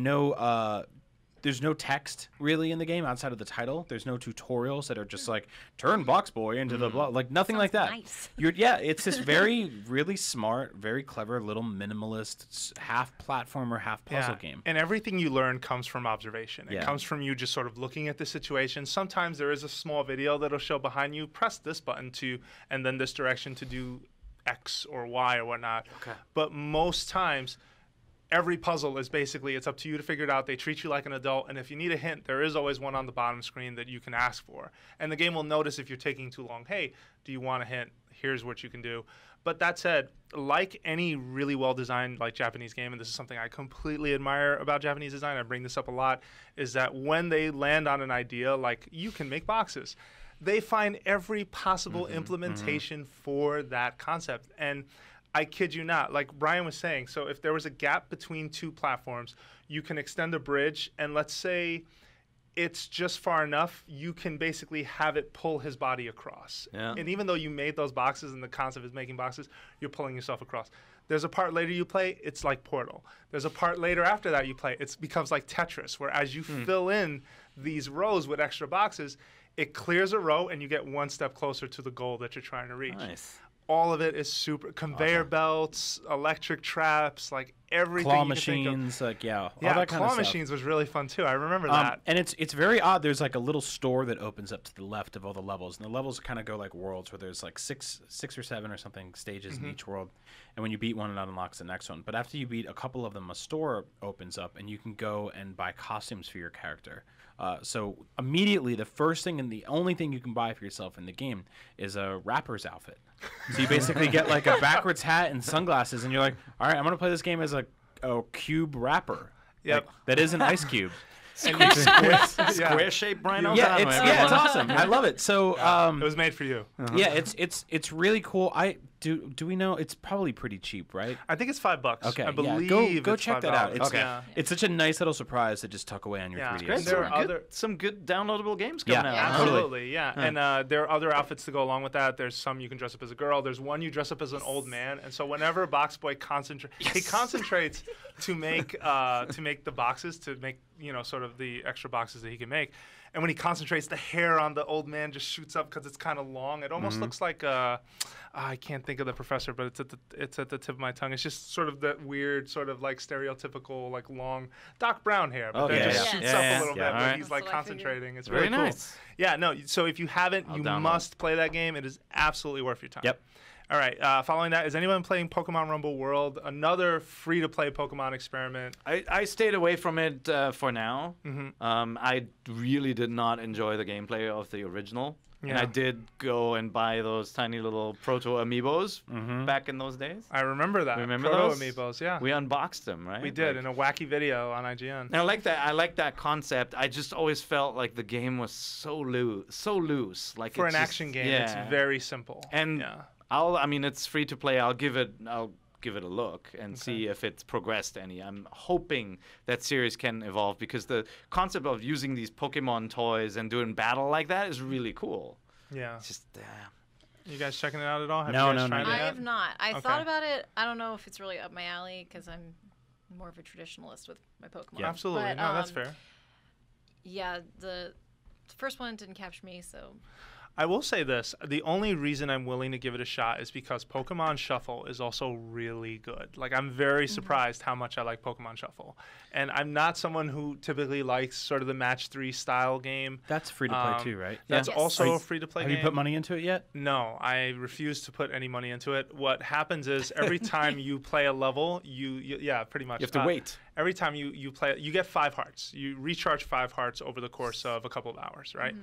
no text really in the game outside of the title. There's no tutorials that are just like turn Box Boy into the blah, like nothing like that. nice. It's this very really smart, very clever little minimalist half platformer, half puzzle game. And everything you learn comes from observation. It Yeah. comes from you just sort of looking at the situation. Sometimes there is a small video that'll show behind you, press this button to, and then this direction to do X or Y or whatnot. Okay. But most times, every puzzle is basically, it's up to you to figure it out. They treat you like an adult, and if you need a hint, there is always one on the bottom screen that you can ask for. And the game will notice if you're taking too long. Hey, do you want a hint? Here's what you can do. But that said, like any really well-designed like Japanese game, and this is something I completely admire about Japanese design, I bring this up a lot, is that when they land on an idea, like you can make boxes, they find every possible implementation for that concept. And I kid you not, like Brian was saying, so if there was a gap between 2 platforms, you can extend a bridge, and let's say it's just far enough, you can basically have it pull his body across. Yeah. And even though you made those boxes and the concept is making boxes, you're pulling yourself across. There's a part later you play, it's like Portal. There's a part later after that you play, it becomes like Tetris, where as you fill in these rows with extra boxes, it clears a row and you get one step closer to the goal that you're trying to reach. Nice. All of it is super conveyor belts, electric traps, like everything. Claw you can think of. machines, like all Yeah, that kind claw of stuff. machines was really fun too. I remember that. And it's very odd. There's like a little store that opens up to the left of all the levels, and the levels kind of go like worlds, where there's like six or seven or something stages in each world, and when you beat one, it unlocks the next one. But after you beat a couple of them, a store opens up, and you can go and buy costumes for your character. So immediately, the first thing and the only thing you can buy for yourself in the game is a rapper's outfit. So you basically get like a backwards hat and sunglasses, and you're like, all right, I'm gonna play this game as a cube rapper. Yep. Like, that is an ice cube. Square-shaped rhinos. Yeah, it's awesome. I love it. So It was made for you. yeah, it's really cool. Do we know it's probably pretty cheap, right? I think it's $5. Okay, I believe yeah. Go it's check that $5. out. It's Okay. Yeah. it's such a nice little surprise to just tuck away on your Yeah. 3DS. Great. And There there are are other- some good downloadable games Yeah. coming out. Yeah. huh? Absolutely, yeah. And there are other outfits to go along with that. There's some you can dress up as a girl. There's one you dress up as an old man. And so whenever Box Boy he concentrates to make the boxes, to make sort of the extra boxes that he can make. And when he concentrates, the hair on the old man just shoots up because it's kind of long. It almost looks like I can't think of the professor, but it's at the tip of my tongue. It's just sort of that weird, sort of like stereotypical, like long Doc Brown hair, but then Okay, just yeah. shoots Yeah, up yeah, a little yeah. bit All when right. he's That's like what I figured. concentrating. It's Very really cool. nice. Yeah, no. So if you haven't, I'll you download. must play that game. It is absolutely worth your time. Yep. All right. Following that, is anyone playing Pokemon Rumble World? Another free-to-play Pokemon experiment. I stayed away from it for now. Mm-hmm. I really did not enjoy the gameplay of the original. And Yeah. I did go and buy those tiny little proto amiibos back in those days. I remember that. Remember Proto those? Amiibos, yeah. We unboxed them, right? We did Like- in a wacky video on IGN. and I like that. I like that concept. I just always felt like the game was so loose. Like For it's an just- action game, yeah. it's very simple. And yeah. I mean, it's free to play. I'll give it a look and see if it's progressed any. I'm hoping that series can evolve because the concept of using these Pokemon toys and doing battle like that is really cool. Yeah. It's just You guys checking it out at all? Have No, you guys no, tried no. it I yet? have not. I Okay. thought about it. I don't know if it's really up my alley because I'm more of a traditionalist with my Pokemon. Yeah. Absolutely. But, No, that's fair. Yeah, the first one didn't capture me, so I will say this. The only reason I'm willing to give it a shot is because Pokemon Shuffle is also really good. Like, I'm very surprised how much I like Pokemon Shuffle. And I'm not someone who typically likes sort of the match 3 style game. That's free to play too, right? That's Yes. also Are you- a free-to-play Have game. you put money into it yet? No, I refuse to put any money into it. What happens is every time you play a level, yeah, pretty much. you have to wait. Every time you play, you get 5 hearts. You recharge 5 hearts over the course of a couple of hours, right?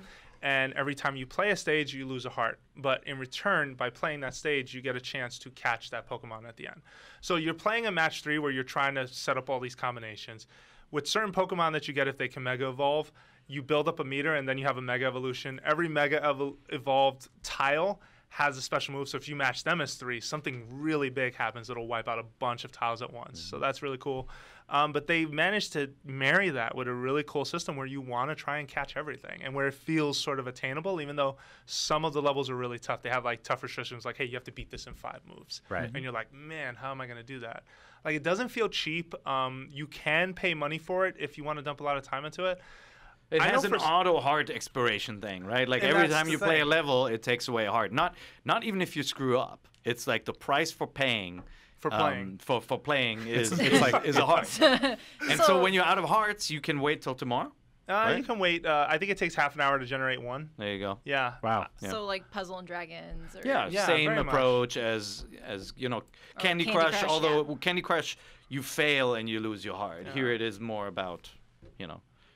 And every time you play a stage, you lose a heart. But in return, by playing that stage, you get a chance to catch that Pokemon at the end. So you're playing a match 3 where you're trying to set up all these combinations. With certain Pokemon that you get if they can Mega Evolve, you build up a meter and then you have a Mega Evolution. Every Mega Evolved tile has a special move. So if you match them as 3, something really big happens. It'll wipe out a bunch of tiles at once. So that's really cool. But they managed to marry that with a really cool system where you want to try and catch everything and where it feels sort of attainable, even though some of the levels are really tough. They have like tough restrictions, like, hey, you have to beat this in 5 moves. Right. And you're like, man, how am I going to do that? Like, it doesn't feel cheap. You can pay money for it if you want to dump a lot of time into it. It I has know an for auto heart expiration thing, right? Like And every that's time the you play a thing. level, it takes away a heart. Not even if you screw up. It's like the price for paying. For playing. For playing is a heart. And so when you're out of hearts, you can wait till tomorrow. You can wait. I think it takes half an hour to generate 1. There you go. Yeah. Wow. Yeah. so like Puzzle and Dragons. Or, Yeah, Yeah, same very much. approach as Candy Candy Crush. Crush, Although Candy Crush, you fail and you lose your heart. Yeah. Here it is more about,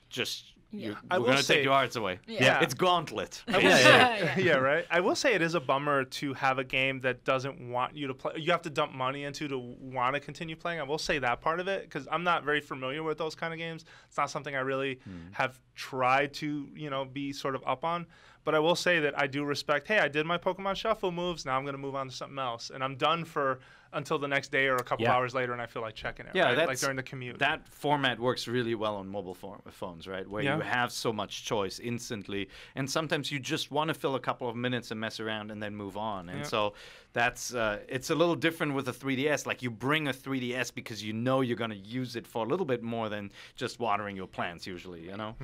just Yeah. I we're will gonna say- take your hearts away. Yeah. It's Gauntlet. I will Yeah, say- yeah. yeah, right. I will say it is a bummer to have a game that doesn't want you to play. You have to dump money into to want to continue playing. I will say that part of it because I'm not very familiar with those kind of games. It's not something I really have tried to, be sort of up on. But I will say that I do respect. Hey, I did my Pokemon Shuffle moves. Now I'm going to move on to something else, and I'm done for until the next day or a couple hours later, and I feel like checking it. Yeah, right? Like during the commute. That format works really well on mobile phones, right? Where you have so much choice instantly, and sometimes you just want to fill a couple of minutes and mess around and then move on. And so that's it's a little different with a 3DS. Like you bring a 3DS because you know you're going to use it for a little bit more than just watering your plants usually, you know?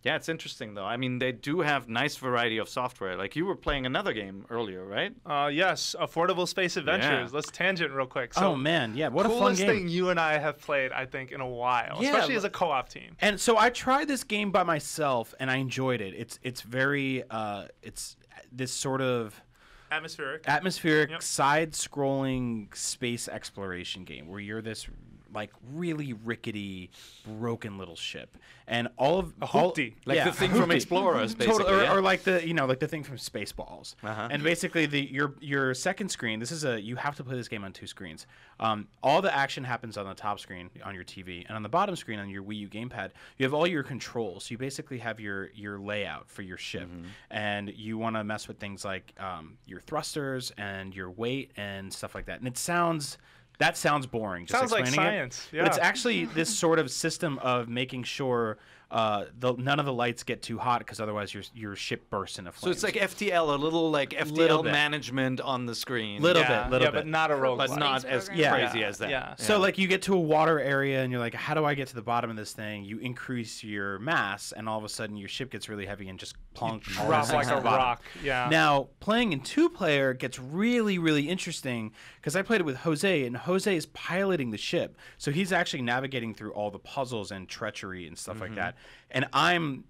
Yeah, it's interesting, though. I mean, they do have nice variety of software. Like, you were playing another game earlier, right? Yes, Affordable Space Adventures. Yeah. Let's tangent real quick. So, oh, man. Yeah, what a fun coolest game. thing you and I have played, I think, in a while, Yeah, especially as a co-op team. And so I tried this game by myself, and I enjoyed it. It's very, it's this sort of Atmospheric. side-scrolling space exploration game where you're this like really rickety, broken little ship, and all of hoopty. Like the thing from Explorers, basically, or like the like the thing from Spaceballs. And basically your second screen. This is you have to play this game on 2 screens. All the action happens on the top screen on your TV, and on the bottom screen on your Wii U gamepad, you have all your controls. So you basically have your layout for your ship, and you want to mess with things like your thrusters and your weight and stuff like that. And that sounds boring. Just sounds like explaining science. But it's actually this sort of system of making sure none of the lights get too hot because otherwise your ship bursts into flames. So it's like FTL, a little like FTL management on the screen. Little bit. But not a roguelike. But not as crazy as that. Yeah. So like you get to a water area and you're like, how do I get to the bottom of this thing? You increase your mass and all of a sudden your ship gets really heavy and just plunk. Drop like a rock. Yeah. Now playing in 2-player gets really, really interesting because I played it with Jose, and Jose is piloting the ship, so he's actually navigating through all the puzzles and treachery and stuff like that. And I'm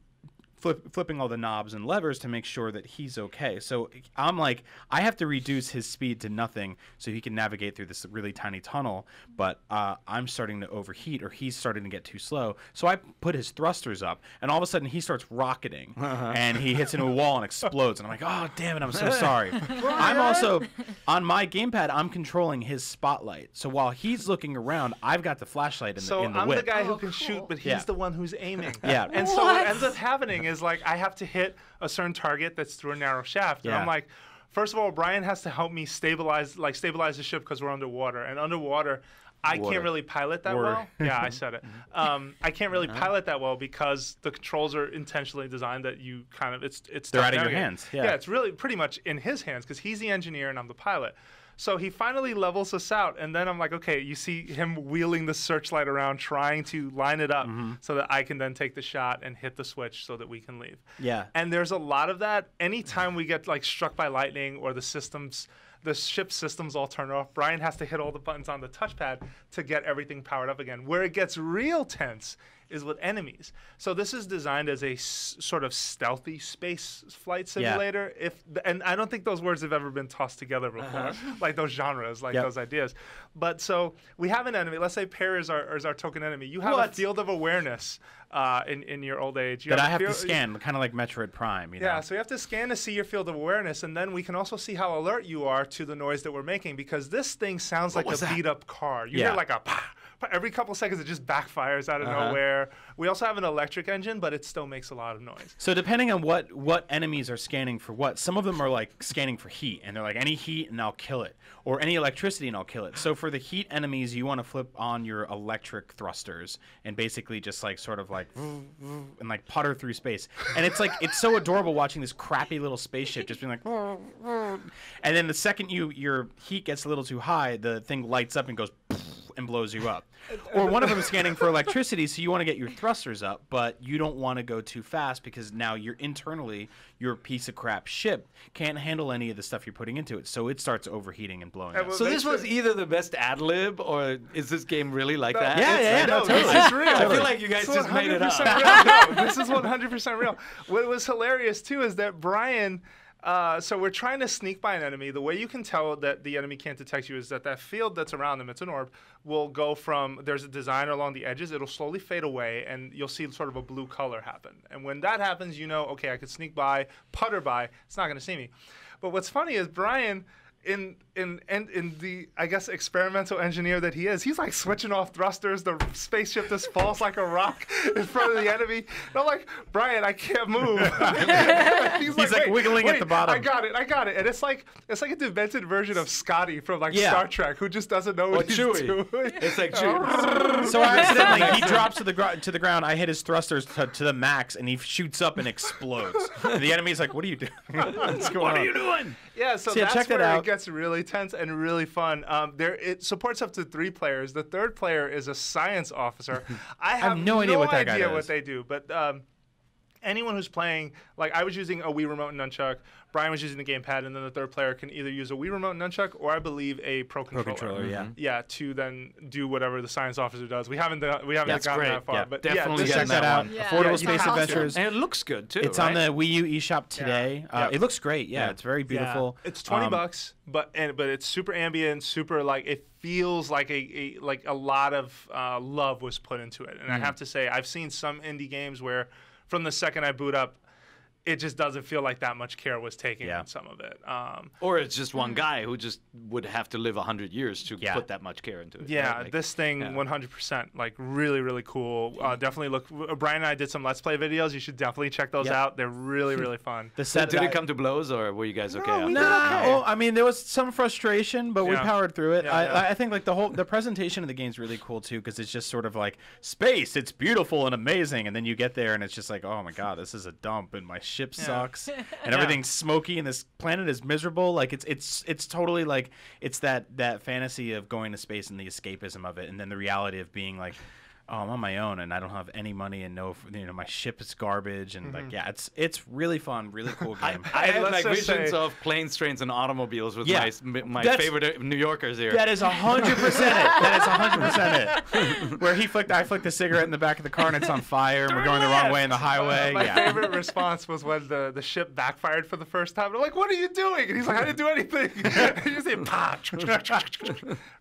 flipping all the knobs and levers to make sure that he's okay. So I'm like, I have to reduce his speed to nothing so he can navigate through this really tiny tunnel. But I'm starting to overheat, or he's starting to get too slow. So I put his thrusters up, and all of a sudden he starts rocketing, and he hits into a wall and explodes. And I'm like, oh, damn it, I'm so sorry. I'm also, on my gamepad, I'm controlling his spotlight. So while he's looking around, I've got the flashlight in the I'm whip. the guy who can shoot, but he's the one who's aiming. Yeah. And so what ends up happening is like I have to hit a certain target that's through a narrow shaft, and I'm like, first of all, Brian has to help me stabilize the ship because we're underwater, and underwater I can't really pilot that well. Yeah, I said it. I can't really pilot that well because the controls are intentionally designed that you kind of it's they're out of your hands. Yeah, it's really pretty much in his hands because he's the engineer and I'm the pilot. So he finally levels us out, and then I'm like, okay, you see him wheeling the searchlight around, trying to line it up so that I can then take the shot and hit the switch so that we can leave. Yeah. And there's a lot of that. Anytime we get like struck by lightning or the ship systems all turn off, Brian has to hit all the buttons on the touchpad to get everything powered up again. Where it gets real tense is with enemies. So this is designed as a sort of stealthy space flight simulator. And I don't think those words have ever been tossed together before, like those genres, like those ideas. But so we have an enemy. Let's say Pear is our token enemy. You have a field of awareness in your old age. That I have to scan, kind of like Metroid Prime. You know? Yeah, so you have to scan to see your field of awareness, and then we can also see how alert you are to the noise that we're making, because this thing sounds like a beat-up car. You hear like a every couple seconds, it just backfires out of nowhere. We also have an electric engine, but it still makes a lot of noise. So depending on what enemies are scanning for what, some of them are like scanning for heat, and they're like, any heat and I'll kill it, or any electricity and I'll kill it. So for the heat enemies, you want to flip on your electric thrusters and basically just like sort of like and like putter through space. And it's like, it's so adorable watching this crappy little spaceship just being like, and then the second your heat gets a little too high, the thing lights up and goes and blows you up. Or one of them is scanning for electricity, so you want to get your thrusters up, but you don't want to go too fast because now you're internally, your piece of crap ship can't handle any of the stuff you're putting into it, so it starts overheating and blowing up. So this was either the best ad lib, or is this game really like that? Yeah, no, this is real. I feel like you guys just made it up. Real. No, this is 100% real. What was hilarious too is that Brian. So we're trying to sneak by an enemy. The way you can tell that the enemy can't detect you is that field that's around them, it's an orb, will go from, there's a design along the edges, it'll slowly fade away, and you'll see sort of a blue color happen. And when that happens, you know, okay, I could sneak by, putter by, it's not going to see me. But what's funny is Brian in the, I guess, experimental engineer that he is, he's like switching off thrusters. The spaceship just falls like a rock in front of the enemy. And I'm like, Brian, I can't move. he's like wiggling at the bottom. I got it. And it's like a demented version of Scotty from like Star Trek, who just doesn't know what he's doing. It's like Chewie. So accidentally, he drops to the ground. I hit his thrusters to the max, and he shoots up and explodes. And the enemy's like, "What are you doing? What's going on? What are you doing?" Yeah, so yeah, that's check that where out. it gets really tense and really fun. It supports up to 3 players. The third player is a science officer. I have no idea what that guy does. what they do, but anyone who's playing, like I was using a Wii Remote and Nunchuck, Brian was using the gamepad, and then the third player can either use a Wii Remote and Nunchuck or I believe a Pro Controller. Yeah, to then do whatever the science officer does. We haven't gotten that far, but definitely check that out. Affordable Space Adventures. And it looks good too. It's on the Wii U eShop today. It looks great. Yeah, it's very beautiful. Yeah. It's $20, but it's super ambient, super like it feels like a lot of love was put into it. And I have to say, I've seen some indie games where from the second I boot up, it just doesn't feel like that much care was taken in some of it. Or it's just one guy who just would have to live 100 years to put that much care into it. Yeah, right? Like, this thing 100%, like really, really cool. Definitely look. Brian and I did some Let's Play videos. You should definitely check those out. They're really, really fun. Did it come to blows, or were you guys okay? No. Well, I mean, there was some frustration, but we powered through it. Yeah, I think like the presentation of the game is really cool too, because it's just sort of like space. It's beautiful and amazing, and then you get there and it's just like, oh my god, this is a dump, and my ship sucks. And everything's smoky, and this planet is miserable. Like it's totally like it's that fantasy of going to space and the escapism of it, and then the reality of being like, oh, I'm on my own and I don't have any money and my ship is garbage and like it's really fun, really cool game. I had like visions of planes, trains, and automobiles with my favorite New Yorkers here. That is 100% it. That is 100% it. Where I flicked a cigarette in the back of the car and it's on fire and we're going the wrong way in the highway. My favorite response was when the ship backfired for the first time. I'm like, what are you doing? And he's like, I didn't do anything. And you say, pah.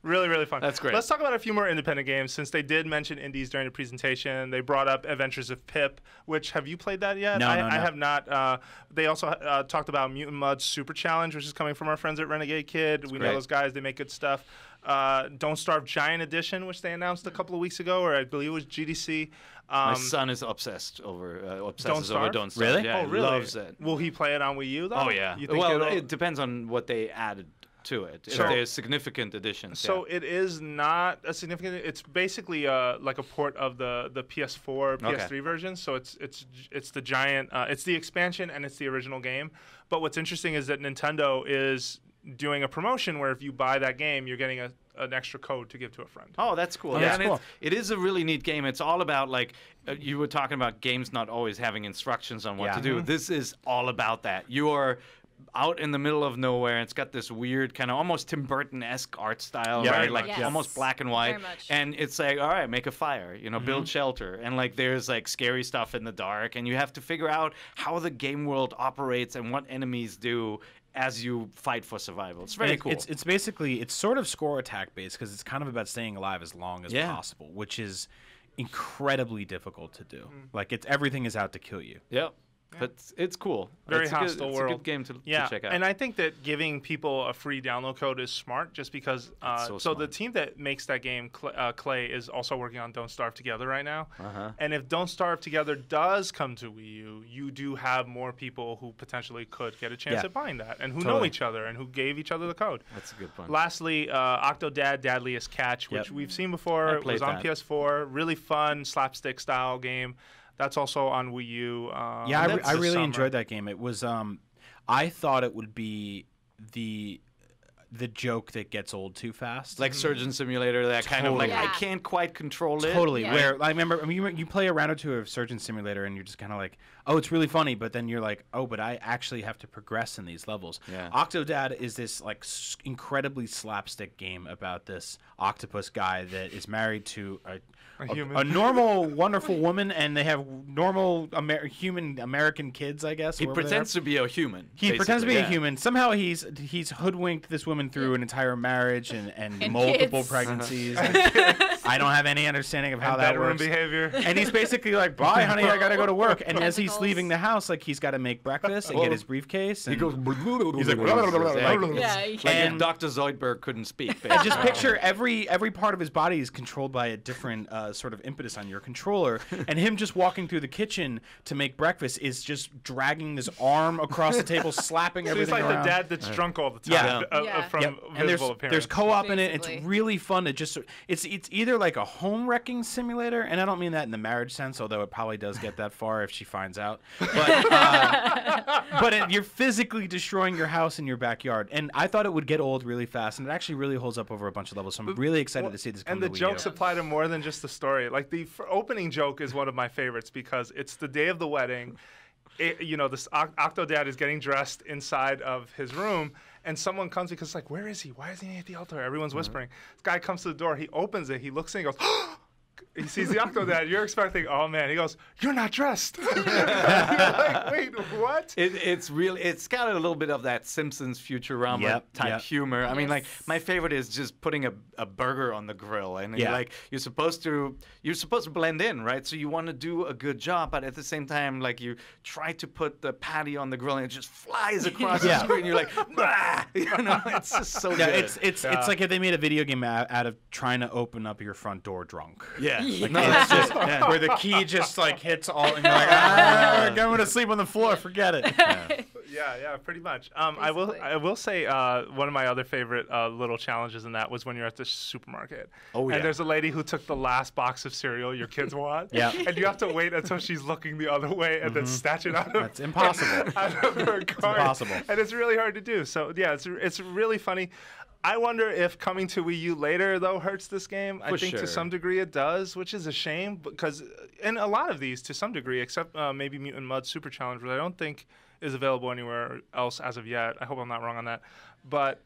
Really, really fun. That's great. Let's talk about a few more independent games since they did mention indies during the presentation. They brought up Adventures of Pip, which have you played that yet? No, I have not. They also talked about Mutant Mud's Super Challenge, which is coming from our friends at Renegade Kid. We know those guys. They make good stuff. Don't Starve Giant Edition, which they announced a couple of weeks ago, or I believe it was GDC. My son is obsessed over Don't Starve. Really? Yeah, oh, really? He loves it. Will he play it on Wii U, though? Oh, yeah. Well, it depends on what they added to it. So, if there's significant additions. So it is not a significant. It's basically like a port of the PS4, PS3 version. So it's the giant. It's the expansion and it's the original game. But what's interesting is that Nintendo is doing a promotion where if you buy that game, you're getting an extra code to give to a friend. Oh, that's cool. Oh, yeah, that's cool. It is a really neat game. It's all about, like, you were talking about games not always having instructions on what to do. This is all about that. You are out in the middle of nowhere. It's got this weird kind of almost Tim Burton-esque art style, right? Like almost black and white. And it's like, all right, make a fire, build shelter. And like there's like scary stuff in the dark. And you have to figure out how the game world operates and what enemies do as you fight for survival. It's very cool. It's basically, it's sort of score attack based because it's kind of about staying alive as long as possible, which is incredibly difficult to do. Like everything is out to kill you. Yep. But it's cool. Very it's hostile world. It's a good game to check out. And I think that giving people a free download code is smart just because so the team that makes that game, Clay, is also working on Don't Starve Together right now. And if Don't Starve Together does come to Wii U, you do have more people who potentially could get a chance at buying that and who know each other and who gave each other the code. That's a good point. Lastly, Octodad Dadliest Catch, which we've seen before. It was on PS4. Really fun slapstick style game. That's also on Wii U. I really enjoyed that game. It was, I thought it would be the joke that gets old too fast. Like Surgeon Simulator, that kind of like, I can't quite control it. Totally. Where I remember, you play a round or two of Surgeon Simulator and you're just kind of like, oh, it's really funny, but then you're like, oh, but I actually have to progress in these levels. Octodad is this like incredibly slapstick game about this octopus guy that is married to a normal, wonderful woman, and they have normal human American kids, I guess. He pretends to be a human. He pretends to be a human. Somehow he's hoodwinked this woman women through an entire marriage and And multiple kids. pregnancies. I don't have any understanding of how that bedroom works. behavior. And he's basically like, "Bye, honey, I gotta go to work." And as he's Tentacles. leaving the house, like he's got to make breakfast and get his briefcase. And He goes. He's like, Yeah, Like And- if Dr. Zoidberg couldn't speak. And just picture every part of his body is controlled by a different sort of impetus on your controller, and him just walking through the kitchen to make breakfast is just dragging this arm across the table, slapping So he's everything like around. the dad that's drunk all the time. Yeah. Yeah. From Yep. And visible there's appearance. co-op in it. Basically. It's really fun to just it's either like a home wrecking simulator, and I don't mean that in the marriage sense, although it probably does get that far if she finds out. But you're physically destroying your house in your backyard, and I thought it would get old really fast, and it actually really holds up over a bunch of levels. So I'm really excited to see this come And to the Wii jokes U. apply to more than just the story. Like the opening joke is one of my favorites because it's the day of the wedding. This Octodad is getting dressed inside of his room, and someone comes because it's like, where is he? Why isn't he at the altar? Everyone's whispering. This guy comes to the door. He opens it. He looks in. He goes, he sees the Octodad. You're expecting, oh man. He goes, you're not dressed. You're like, wait, what? It's got a little bit of that Simpsons Futurama Yep, type yep. humor. I mean, like Yes. my favorite is just putting a burger on the grill, and Yeah. you're supposed to blend in, right? So you want to do a good job, but at the same time, like you try to put the patty on the grill, and it just flies across Yeah. the screen. You're like, bah! It's just so Yeah, good. it's like if they made a video game out of trying to open up your front door drunk. yeah. Like, No, it's just yeah. where the key just like hits all, and you're like, I'm going to sleep on the floor. Forget it. Yeah, pretty much. I will say one of my other favorite little challenges in that was when you're at the supermarket. Oh, yeah. And there's a lady who took the last box of cereal your kids want. Yeah. And you have to wait until she's looking the other way and then snatch it out of That's impossible. out of her cart. impossible. And it's really hard to do. So yeah, it's really funny. I wonder if coming to Wii U later though hurts this game. I For think sure. to some degree it does, which is a shame because in a lot of these to some degree, except maybe Mutant Mud Super Challenge, which I don't think is available anywhere else as of yet. I hope I'm not wrong on that. But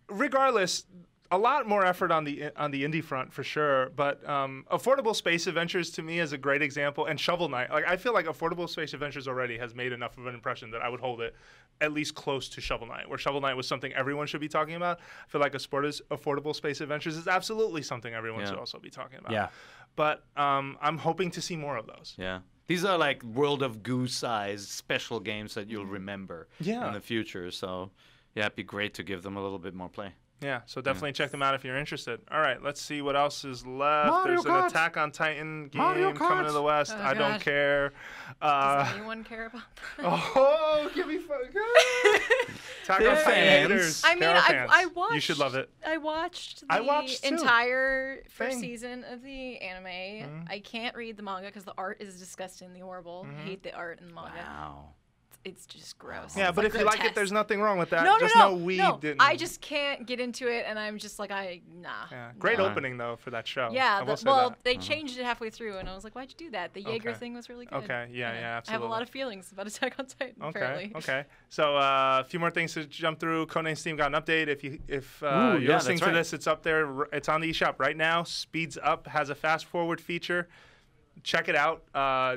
regardless, a lot more effort on the indie front for sure. But Affordable Space Adventures to me is a great example, and Shovel Knight. Like I feel like Affordable Space Adventures already has made enough of an impression that I would hold it at least close to Shovel Knight, where Shovel Knight was something everyone should be talking about. I feel like Affordable Space Adventures is absolutely something everyone Yeah. should also be talking about. Yeah. But I'm hoping to see more of those. Yeah. These are like World of Goo size special games that you'll remember Yeah. in the future. So, yeah, it'd be great to give them a little bit more play. Yeah, so definitely check them out if you're interested. All right, let's see what else is left. Mario There's an Kart. Attack on Titan Mario game coming Kart. to the West. Oh, I don't God. care. Does anyone care about that? Oh, give me Attack on They're Titan fans. haters. I mean, There are fans. I watched. You should love it. I watched the I watched, too. entire first Thing. season of the anime. I can't read the manga because the art is disgustingly horrible. I hate the art in the manga. Wow. It's just gross. Yeah, It's but if you like it, grotesque. there's nothing wrong with that. no, Just no, know we no. didn't. I just can't get into it, and I'm just like, nah. Yeah, great No. opening though for that show. Yeah, I will say well, that. they changed it halfway through, and I was like, why'd you do that? The Jaeger Okay. thing was really good. Okay, yeah, I have a absolutely. lot of feelings about Attack on Titan, Okay. apparently. Okay. So a few more things to jump through. Codename Steam got an update. If Ooh, you're yeah, listening that's to right. this, it's up there. It's on the eShop right now. Speeds Up has a fast forward feature. Check it out.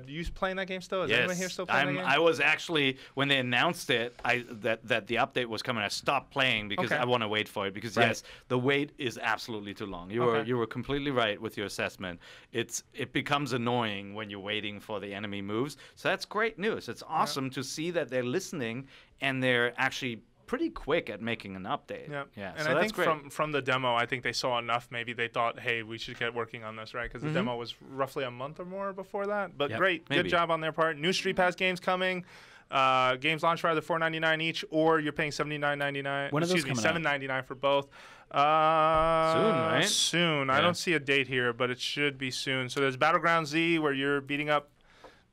You playing that game still? Is anyone here still playing that game? I was actually when they announced it, that the update was coming. I stopped playing because Okay. I want to wait for it. Because Right. yes, the wait is absolutely too long. You Okay. were completely right with your assessment. It becomes annoying when you're waiting for the enemy moves. So that's great news. It's awesome to see that they're listening and they're actually pretty quick at making an update. Yeah. Yeah. And so I that's think great. from the demo, I think they saw enough. Maybe they thought, hey, we should get working on this, right? Because the demo was roughly a month or more before that. But Yep. great, Maybe. good job on their part. New Street Pass games coming. Games launch for either $4.99 each, or you're paying $79.99. When are those Excuse me, coming out? $7.99 for both. Soon, right? Soon. I Yeah. don't see a date here, but it should be soon. So there's Battleground Z, where you're beating up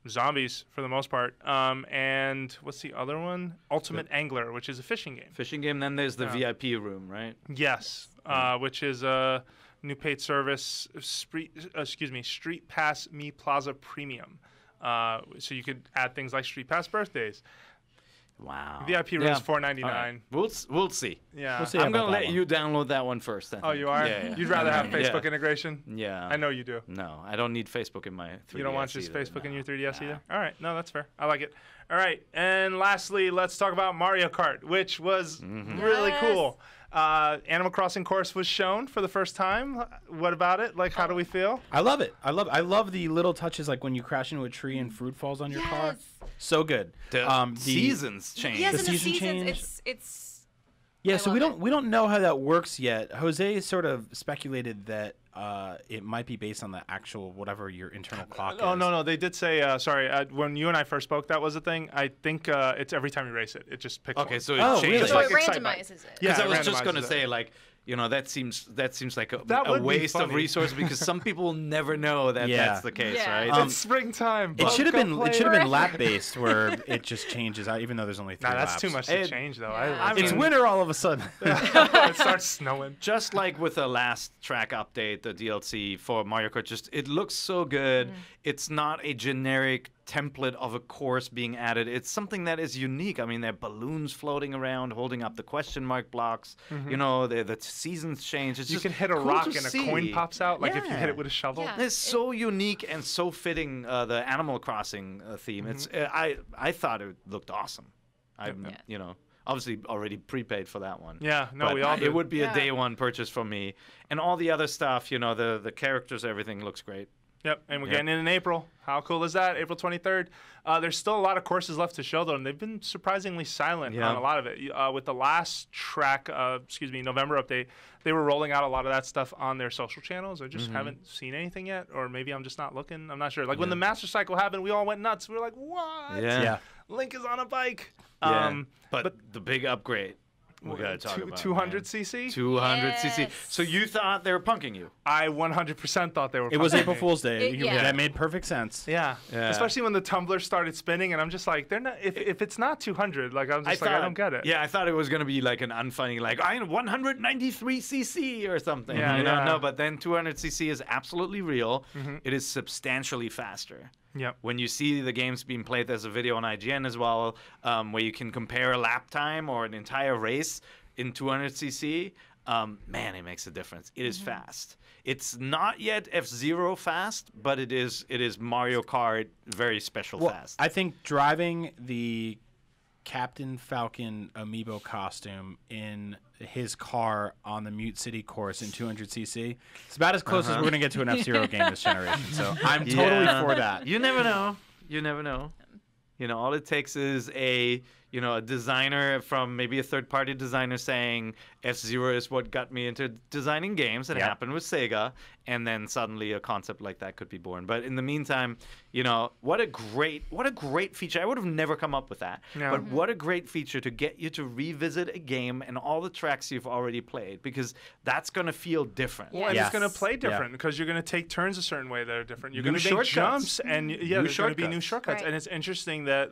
zombies for the most part. And what's the other one? Ultimate Angler, which is a fishing game. Fishing game. Then there's the Yeah. VIP room, right? Yes, which is a new paid service. Street Pass Me Plaza Premium. So you could add things like Street Pass birthdays. Wow. VIP room is $4.99. All right. We'll see. Yeah. We'll see. I'm about gonna that let one. you download that one first. Then. Oh, you are? Yeah. You'd rather have Yeah. Facebook integration? Yeah. I know you do. No, I don't need Facebook in my 3DS. You don't want just either, Facebook in no. your 3DS Nah. either? All right. No, that's fair. I like it. All right. And lastly, let's talk about Mario Kart, which was really Yes. cool. Animal Crossing course was shown for the first time. What about it? Like, how do we feel? I love it. I love the little touches, like when you crash into a tree and fruit falls on your car. So good. The seasons change. Yes, The and the season seasons. change. It's Yeah, I so we love don't know how that works yet. Jose sort of speculated that it might be based on the actual whatever your internal clock is. Oh, no. They did say, when you and I first spoke, that was a thing. I think it's every time you race it. It just picks Okay, one. so it Oh, changes. really? Just so like it Excitebike. randomizes it. Yeah, Because I it was just randomizes gonna it. say, like, that seems like That a would be waste of funny. resources because some people will never know that Yeah. that's the case, Yeah. right? It's springtime. It should have Go been play forever. lap based where it just changes out, even though there's only 3 Nah, laps. that's too much to It- change, though. Yeah. I It's mean, winter all of a sudden. it starts snowing. Just like with the last track update, the DLC for Mario Kart, it looks so good. It's not a generic template of a course being added. It's something that is unique. I mean, there are balloons floating around, holding up the question mark blocks. The seasons change. It's You just can hit a cool rock to and a see. coin pops out, like if you Yeah. hit it with a shovel. Yeah. It's so unique and so fitting the Animal Crossing theme. It's I thought it looked awesome. Obviously already prepaid for that one. Yeah, no, But we all did. it would be Yeah. a day one purchase for me. And all the other stuff, the characters, everything looks great. Yep, and we're Yep. getting in April. How cool is that? April 23rd. There's still a lot of courses left to show, though, and they've been surprisingly silent Yeah. on a lot of it. With the last track, November update, they were rolling out a lot of that stuff on their social channels. I just haven't seen anything yet, or maybe I'm just not looking. I'm not sure. Like when the Master Cycle happened, we all went nuts. We were like, what? Yeah. Link is on a bike. Yeah. But the big upgrade, we gotta talk about 200cc? 200cc. Yes. So you thought they were punking you? I 100% thought they were. It was punking April me. Fool's Day. Yeah. That made perfect sense. Yeah. Yeah. Especially when the tumbler started spinning, and I'm just like, they're not. If it's not 200, like I'm just I don't get it. Yeah, I thought it was gonna be like an unfunny, like I 193cc or something. Yeah, yeah. No, but then 200cc is absolutely real. It is substantially faster. Yep. When you see the games being played, there's a video on IGN as well, where you can compare a lap time or an entire race in 200cc. Man, it makes a difference. It is fast. It's not yet F-Zero fast, but it is Mario Kart very special fast. I think driving the Captain Falcon amiibo costume in his car on the Mute City course in 200cc, it's about as close as we're going to get to an F-Zero game this generation. So I'm totally Yeah. for that. You never know. You never know. All it takes is a designer from maybe a third-party designer saying F-Zero is what got me into designing games. It Yep. happened with Sega, and then suddenly a concept like that could be born. But in the meantime, what a great feature. I would have never come up with that. No. But what a great feature to get you to revisit a game and all the tracks you've already played, because that's going to feel different. Well, and Yes. it's going to play Yeah. different because you're going to take turns a certain way that are different. You're New going to make shortcuts. jumps, and there's going to be new shortcuts. shortcuts. Right. And it's interesting that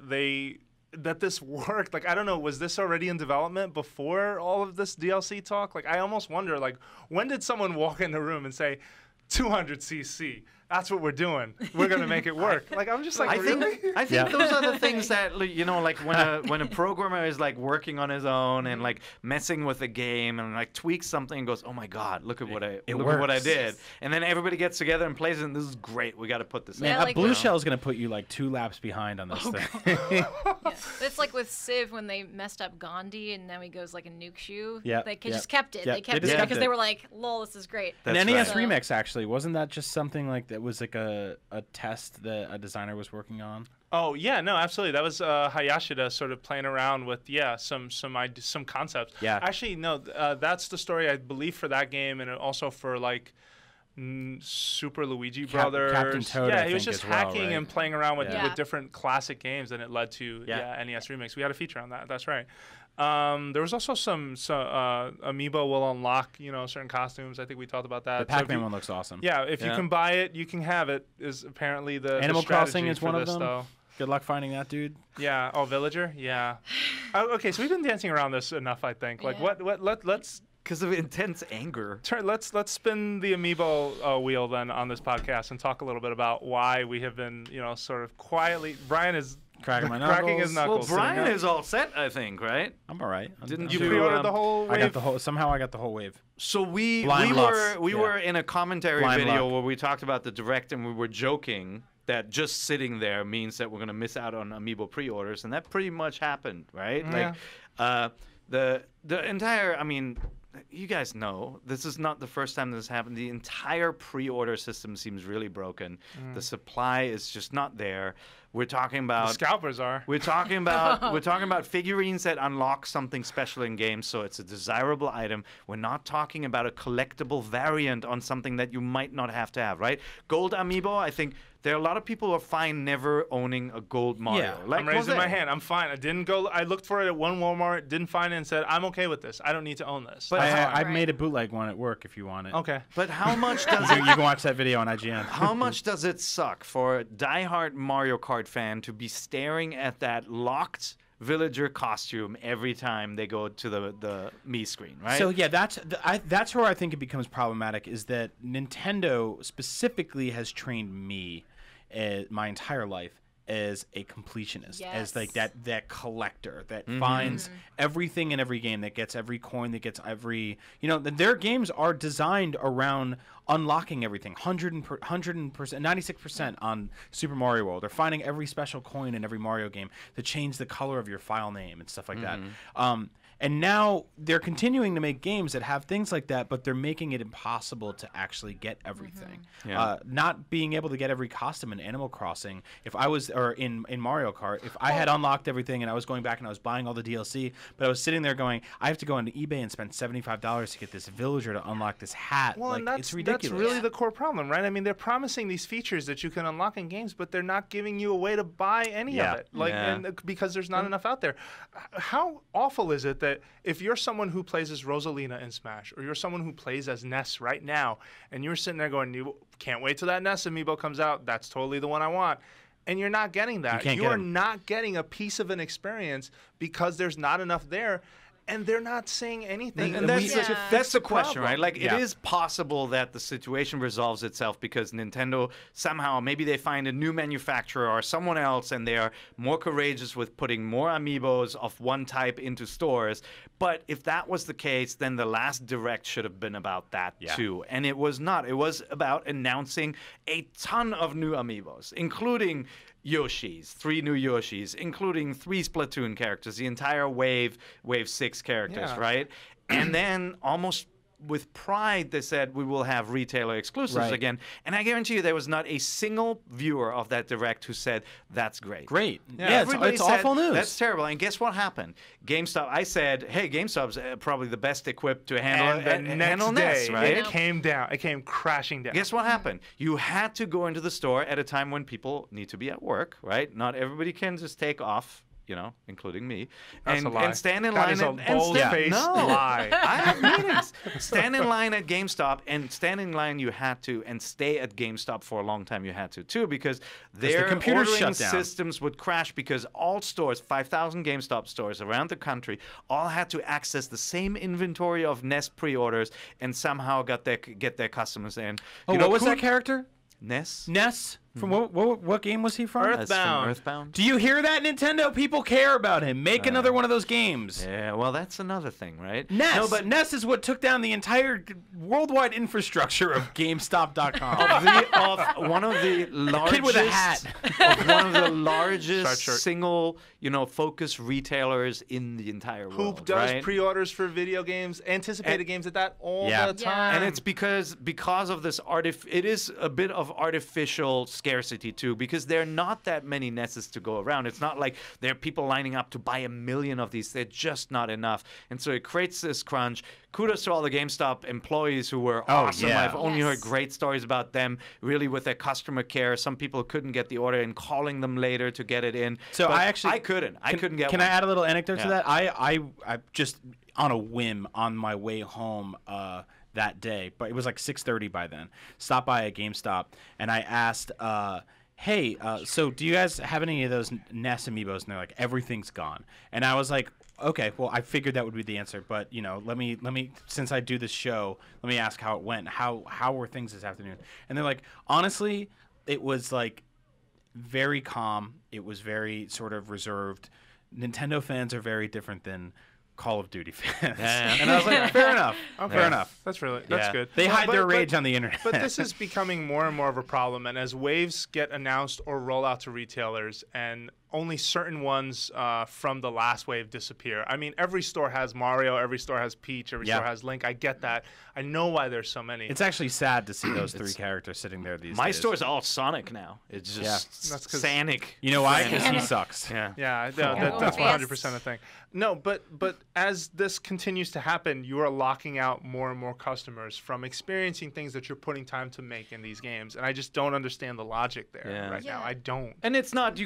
this worked. Like, I don't know, was this already in development before all of this DLC talk? Like, I almost wonder, like, when did someone walk in the room and say, 200cc? That's what we're doing. We're gonna make it work. Like, I'm just like, I really? think Yeah. those are the things that like when a programmer is like working on his own and like messing with a game and like tweaks something and goes, oh my god, look at what I works. did, and then everybody gets together and plays it, and this is great. We got to put this. Man, in. Yeah, a like- blue shell is going to put you like 2 laps behind on this thing. Yeah. It's like with Civ when they messed up Gandhi and now he goes like a nuke shoe. Yeah, They yeah. just kept it. Yeah, They kept they just it kept because it. they were like, lol, this is great. An That's NES right. remix, actually. Wasn't that just something like that was like a test that a designer was working on? Oh yeah, no, absolutely. That was Hayashida sort of playing around with some concepts. Yeah. Actually, no, that's the story I believe for that game, and also for like Super Luigi Brothers. Captain Toad, yeah, I he was think, just as well, hacking right? and playing around with, Yeah. with different classic games, and it led to NES remix. We had a feature on that. That's right. There was also some Amiibo will unlock certain costumes. I think we talked about that. The So if Pac-Man you- one looks awesome. Yeah, if you Yeah. can buy it, you can have it. Is apparently the Animal strategy Crossing is for one of this, them. Though. Good luck finding that dude. Yeah. Oh, Villager. Yeah. Okay, so we've been dancing around this enough, I think. Like, Yeah. let's because of intense anger. let's spin the Amiibo wheel then on this podcast and talk a little bit about why we have been, sort of quietly. Brian is Cracking my cracking his knuckles. Well, knuckles. Brian is all set, I think, right? I'm all right. Didn't You to, pre-ordered the whole I wave? got the whole. Somehow I got the whole wave. So we Blind were luck. we Yeah. were in a commentary Blind video luck. where we talked about the direct, and we were joking that just sitting there means that we're going to miss out on Amiibo pre-orders, and that pretty much happened, right? Yeah. Like the entire, I mean, you guys know this is not the first time this happened. The entire pre-order system seems really broken. The supply is just not there. We're talking about The scalpers are. We're talking about figurines that unlock something special in games, so it's a desirable item. We're not talking about a collectible variant on something that you might not have to have, right? Gold Amiibo, I think there are a lot of people who are fine never owning a gold Mario. Yeah. Like I'm raising Jose. my hand. I'm fine. I didn't go. I looked for it at one Walmart, didn't find it, and said, I'm okay with this. I don't need to own this. But That's I fine. made a bootleg one at work if you want it. Okay. But how much does You it can watch that video on IGN. How much does it suck for a diehard Mario Kart fan to be staring at that locked villager costume every time they go to the Me screen, right? So yeah, that's where I think it becomes problematic. Is that Nintendo specifically has trained me my entire life as a completionist, as like that collector that finds everything in every game, that gets every coin, that gets every, their games are designed around unlocking everything. 100%, 96% on Super Mario World. They're finding every special coin in every Mario game to change the color of your file name and stuff like that. And now they're continuing to make games that have things like that, but they're making it impossible to actually get everything. Not being able to get every costume in Animal Crossing, or in Mario Kart, if I had unlocked everything and I was going back and I was buying all the DLC, but I was sitting there going, I have to go onto eBay and spend $75 to get this villager to unlock this hat. Well, and it's ridiculous. That's really the core problem, right? I mean, they're promising these features that you can unlock in games, but they're not giving you a way to buy any of it, and because there's not enough out there. How awful is it that if you're someone who plays as Rosalina in Smash, or you're someone who plays as Ness right now, and you're sitting there going, you can't wait till that Ness amiibo comes out, that's totally the one I want, and you're not getting that. You're not getting a piece of an experience because there's not enough there. And they're not saying anything. And that's the question, right? Like, Yeah. it is possible that the situation resolves itself because Nintendo somehow, maybe they find a new manufacturer or someone else, and they are more courageous with putting more amiibos of one type into stores. But if that was the case, then the last Direct should have been about that too. And it was not. It was about announcing a ton of new amiibos, including Yoshis, 3 new Yoshis, including 3 Splatoon characters, the entire Wave 6 characters, right? And then almost with pride, they said we will have retailer exclusives again. And I guarantee you there was not a single viewer of that Direct who said, that's great. Yeah, it's awful news. That's terrible. And guess what happened? GameStop, I said, hey, GameStop's probably the best equipped to handle NES, right? It came down. It came crashing down. Guess what happened? You had to go into the store at a time when people need to be at work, right? Not everybody can just take off, including me, and stand in line. That is a bold-faced lie. I have meetings. Stand in line at GameStop, and stand in line you had to, and stay at GameStop for a long time you had to too, because their computers ordering shut down. systems would crash because all stores, 5,000 GameStop stores around the country, all had to access the same inventory of NES pre-orders and somehow get their customers in. What was that character? Ness? Ness? From what game was he from? That's from Earthbound. Do you hear that, Nintendo? People care about him. Make another one of those games. Yeah, well, that's another thing, right? Ness. No, but Ness is what took down the entire worldwide infrastructure of GameStop.com. of one of the largest, kid with a hat. of one of the largest single, focus retailers in the entire world. Who does right? pre-orders for video games, anticipated games at that all the time. And it's because of this it is a bit of artificial scarcity too, because there are not that many NESs to go around. It's not like there are people lining up to buy 1 million of these. They're just not enough. And so it creates this crunch. Kudos to all the GameStop employees who were awesome. Yeah. I've only heard great stories about them, really, with their customer care. Some people couldn't get the order and calling them later to get it in. So But I couldn't get Can one. I add a little anecdote to that? I just, on a whim, on my way home that day, but it was like 6:30 by then, stopped by a GameStop, and I asked, hey, so do you guys have any of those NES amiibos? And they're like, everything's gone. And I was like, okay, well, I figured that would be the answer, but let me since I do this show, let me ask how it went. How were things this afternoon? And they're like, honestly, it was like very calm. It was very sort of reserved. Nintendo fans are very different than Call of Duty fans. And I was like, fair enough. Fair enough. That's Yeah. good. They hide their But- rage on the internet. But this is becoming more and more of a problem. And as waves get announced or roll out to retailers, and only certain ones from the last wave disappear. I mean, every store has Mario, every store has Peach, every store has Link. I get that. I know why there's so many. It's actually sad to see those 3 characters sitting there these days. My store's all Sonic now. It's just That's 'cause Sonic. You know why? Because he sucks. Yeah, that's 100% a thing. No, but as this continues to happen, you are locking out more and more customers from experiencing things that you're putting time to make in these games, and I just don't understand the logic there right now. I don't. And it's not,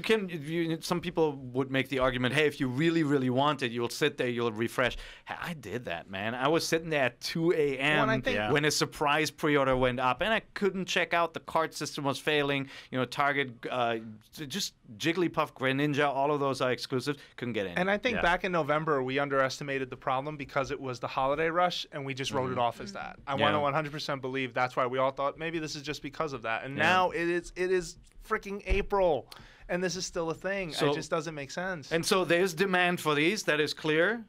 some people would make the argument, hey, if you really, really want it, you'll sit there, you'll refresh. I did that, man. I was sitting there at 2 a.m. when a surprise pre-order went up, and I couldn't check out. The cart system was failing. Target, just Jigglypuff, Greninja, all of those are exclusives. Couldn't get in. And I think back in November, we underestimated the problem because it was the holiday rush, and we just wrote it off as that. I want to 100% believe that's why we all thought maybe this is just because of that. And now it is freaking April, and this is still a thing. It just doesn't make sense. And so there's demand for these. That is clear.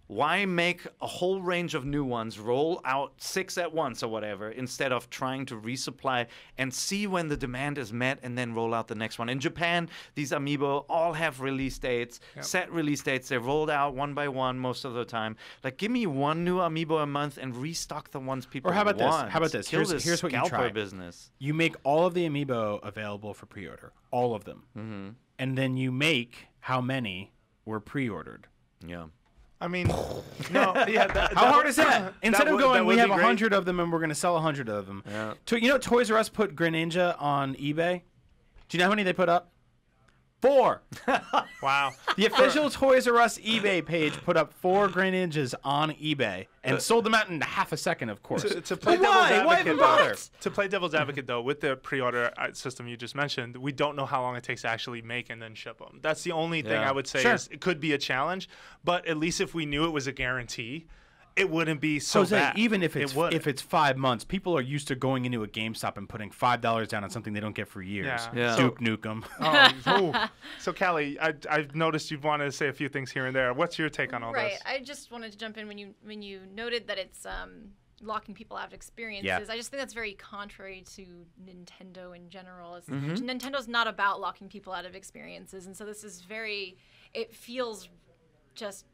Why make a whole range of new ones, roll out 6 at once or whatever, instead of trying to resupply and see when the demand is met and then roll out the next one? In Japan, these Amiibo all have release dates, set release dates. They're rolled out one by one most of the time. Like, give me one new Amiibo a month and restock the ones people want. Or how about this? How about this? Here's what you try. Business. You make all of the Amiibo available for pre-order. All of them. Mm-hmm. And then you make how many were pre-ordered. Yeah. I mean, no, how hard is that? Instead of going, we have 100 great. of them and we're going to sell 100 of them. Yeah. Toys R Us put Greninja on eBay? Do you know how many they put up? 4. Wow. The official Toys R Us eBay page put up 4 Greninjas on eBay and sold them out in half a second, of course. To play devil's advocate, Why even bother? To play devil's advocate, though, with the pre-order system you just mentioned, we don't know how long it takes to actually make and then ship them. That's the only thing I would say is it could be a challenge, but at least if we knew it was a guarantee, it wouldn't be so bad. Even if it's 5 months, people are used to going into a GameStop and putting $5 down on something they don't get for years. Yeah. Duke Nukem. So Callie, I've noticed you've wanted to say a few things here and there. What's your take on all this? Right. I just wanted to jump in when you noted that it's locking people out of experiences. Yeah. I just think that's very contrary to Nintendo in general. Nintendo's not about locking people out of experiences, and so this is it feels just.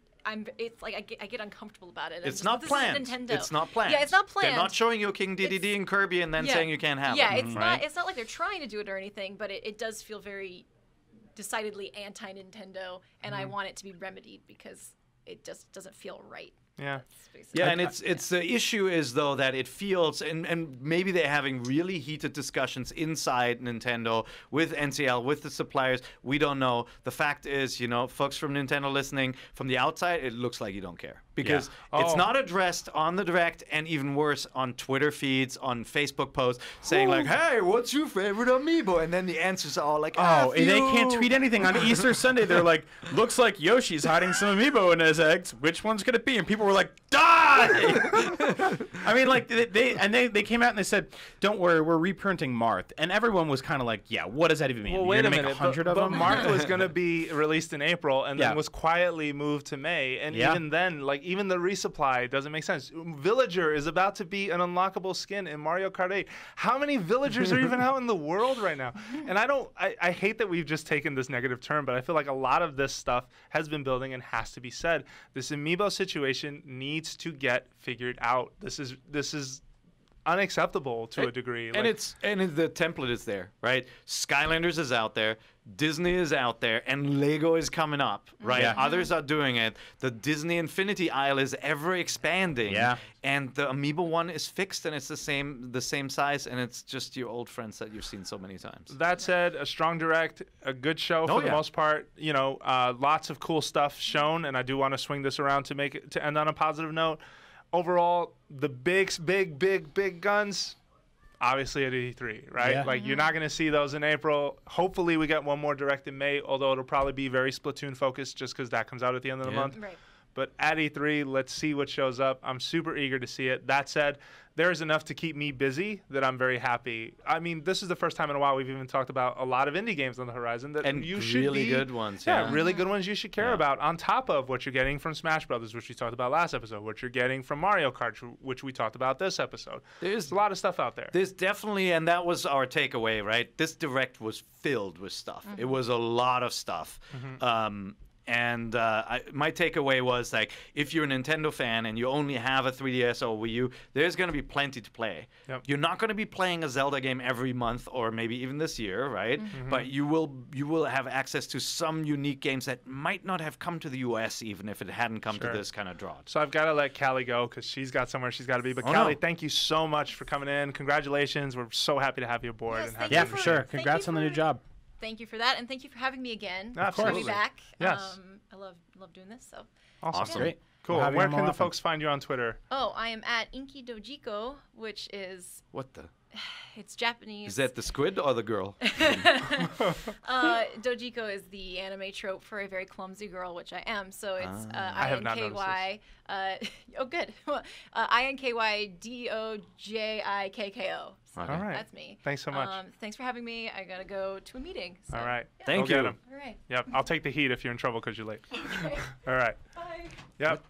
It's like I get uncomfortable about it. It's not planned. Nintendo. It's not planned. Yeah, it's not planned. They're not showing you King Dedede and Kirby and then saying you can't have it. Yeah, it's not. It's not like they're trying to do it or anything, but it does feel very decidedly anti-Nintendo, and I want it to be remedied because it just doesn't feel right. Yeah. Yeah, and it's the issue is though that it feels and maybe they're having really heated discussions inside Nintendo with NCL, with the suppliers. We don't know. The fact is, folks from Nintendo listening, from the outside, it looks like you don't care. Because it's not addressed on the Direct, and even worse, on Twitter feeds, on Facebook posts, saying like, hey, what's your favorite Amiibo? And then the answers are all like, they can't tweet anything. On Easter Sunday, they're like, looks like Yoshi's hiding some Amiibo in his eggs. Which one's going to be? And people were like, die! I mean, like, they came out and they said, don't worry, we're reprinting Marth. And everyone was kind of like, yeah, what does that even mean? Well, wait a minute. Make 100 of them? Marth was going to be released in April and then was quietly moved to May. And even then, like, even the resupply doesn't make sense. Villager is about to be an unlockable skin in Mario Kart 8. How many villagers are even out in the world right now? And I hate that we've just taken this negative turn, but I feel like a lot of this stuff has been building and has to be said. This Amiibo situation needs to get figured out. This is unacceptable to a degree. And the template is there, right? Skylanders is out there, Disney is out there, and Lego is coming up, right? Yeah. Others are doing it. The Disney Infinity aisle is ever expanding. Yeah. And the Amiibo one is fixed, and it's the same size, and it's just your old friends that you've seen so many times. That said, a strong Direct, a good show for the most part. Lots of cool stuff shown, and I do want to swing this around to end on a positive note. Overall, the big guns, obviously at E3, right? Yeah. Like, you're not going to see those in April. Hopefully, we get one more Direct in May, although it'll probably be very Splatoon focused just because that comes out at the end of the month. Right. But at E3, let's see what shows up. I'm super eager to see it. That said, there's enough to keep me busy that I'm very happy. I mean, this is the first time in a while we've even talked about a lot of indie games on the horizon that And you should really be, good ones. Yeah, really good ones you should care Yeah. about, on top of what you're getting from Smash Brothers, which we talked about last episode, what you're getting from Mario Kart, which we talked about this episode. There's a lot of stuff out there. There's definitely, and that was our takeaway, right? This Direct was filled with stuff. It was a lot of stuff. And my takeaway was, like, if you're a Nintendo fan and you only have a 3DS or Wii U, there's going to be plenty to play. Yep. You're not going to be playing a Zelda game every month or maybe even this year, right? But you will have access to some unique games that might not have come to the US even if it hadn't come to this kind of drought. So I've got to let Callie go because she's got somewhere she's got to be. But Oh, Callie, no. thank you so much for coming in. Congratulations. We're so happy to have you aboard. Yes, and have thank you Yeah, you for for- sure. thank Congrats you on the new for- job. Thank you for that, and thank you for having me again. Absolutely. Having me back. Yes. I love doing this. So, Awesome. Great. Cool. We'll have you Where on can more the often. folks find you on Twitter? I am at Inky Dojiko, which is What the? it's Japanese. Is that the squid or the girl? Dojiko is the anime trope for a very clumsy girl, which I am. So it's I have not noticed INKY. Oh, good. INKYDOJIKKO. So Okay. All right. that's me. Thanks so much. Thanks for having me. I gotta go to a meeting. So, All right. yeah. Thank Go get you. 'em. All right. Yep. I'll take the heat if you're in trouble because you're late. Okay. All right. Bye. Yep.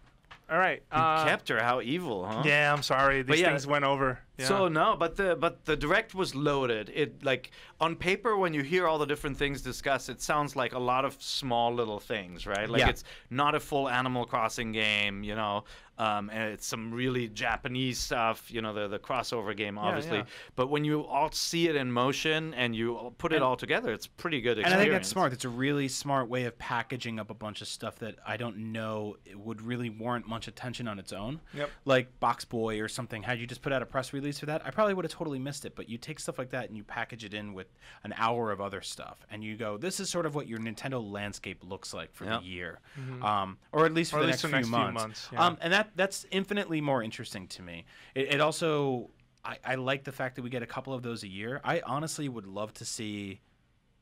All right. You kept her. How evil, huh? Yeah, I'm sorry. These yeah, things went over. Yeah. So no, but the Direct was loaded. It, like, on paper, when you hear all the different things discussed, it sounds like a lot of small little things, right? Like, Yeah. it's not a full Animal Crossing game, you know, and it's some really Japanese stuff, you know, the crossover game, obviously. yeah. But when you all see it in motion and you put it all together, it's a pretty good And experience. I think that's smart. It's a really smart way of packaging up a bunch of stuff that I don't know it would really warrant much attention on its own. Yep. Like Box Boy or something. Had you just put out a press release for that, I probably would have totally missed it. But you take stuff like that and you package it in with an hour of other stuff, and you go, "This is sort of what your Nintendo landscape looks like for Yep. the year, or at least for Or at the least next the few next few months." months, yeah. And that's infinitely more interesting to me. It also, I like the fact that we get a couple of those a year. I honestly would love to see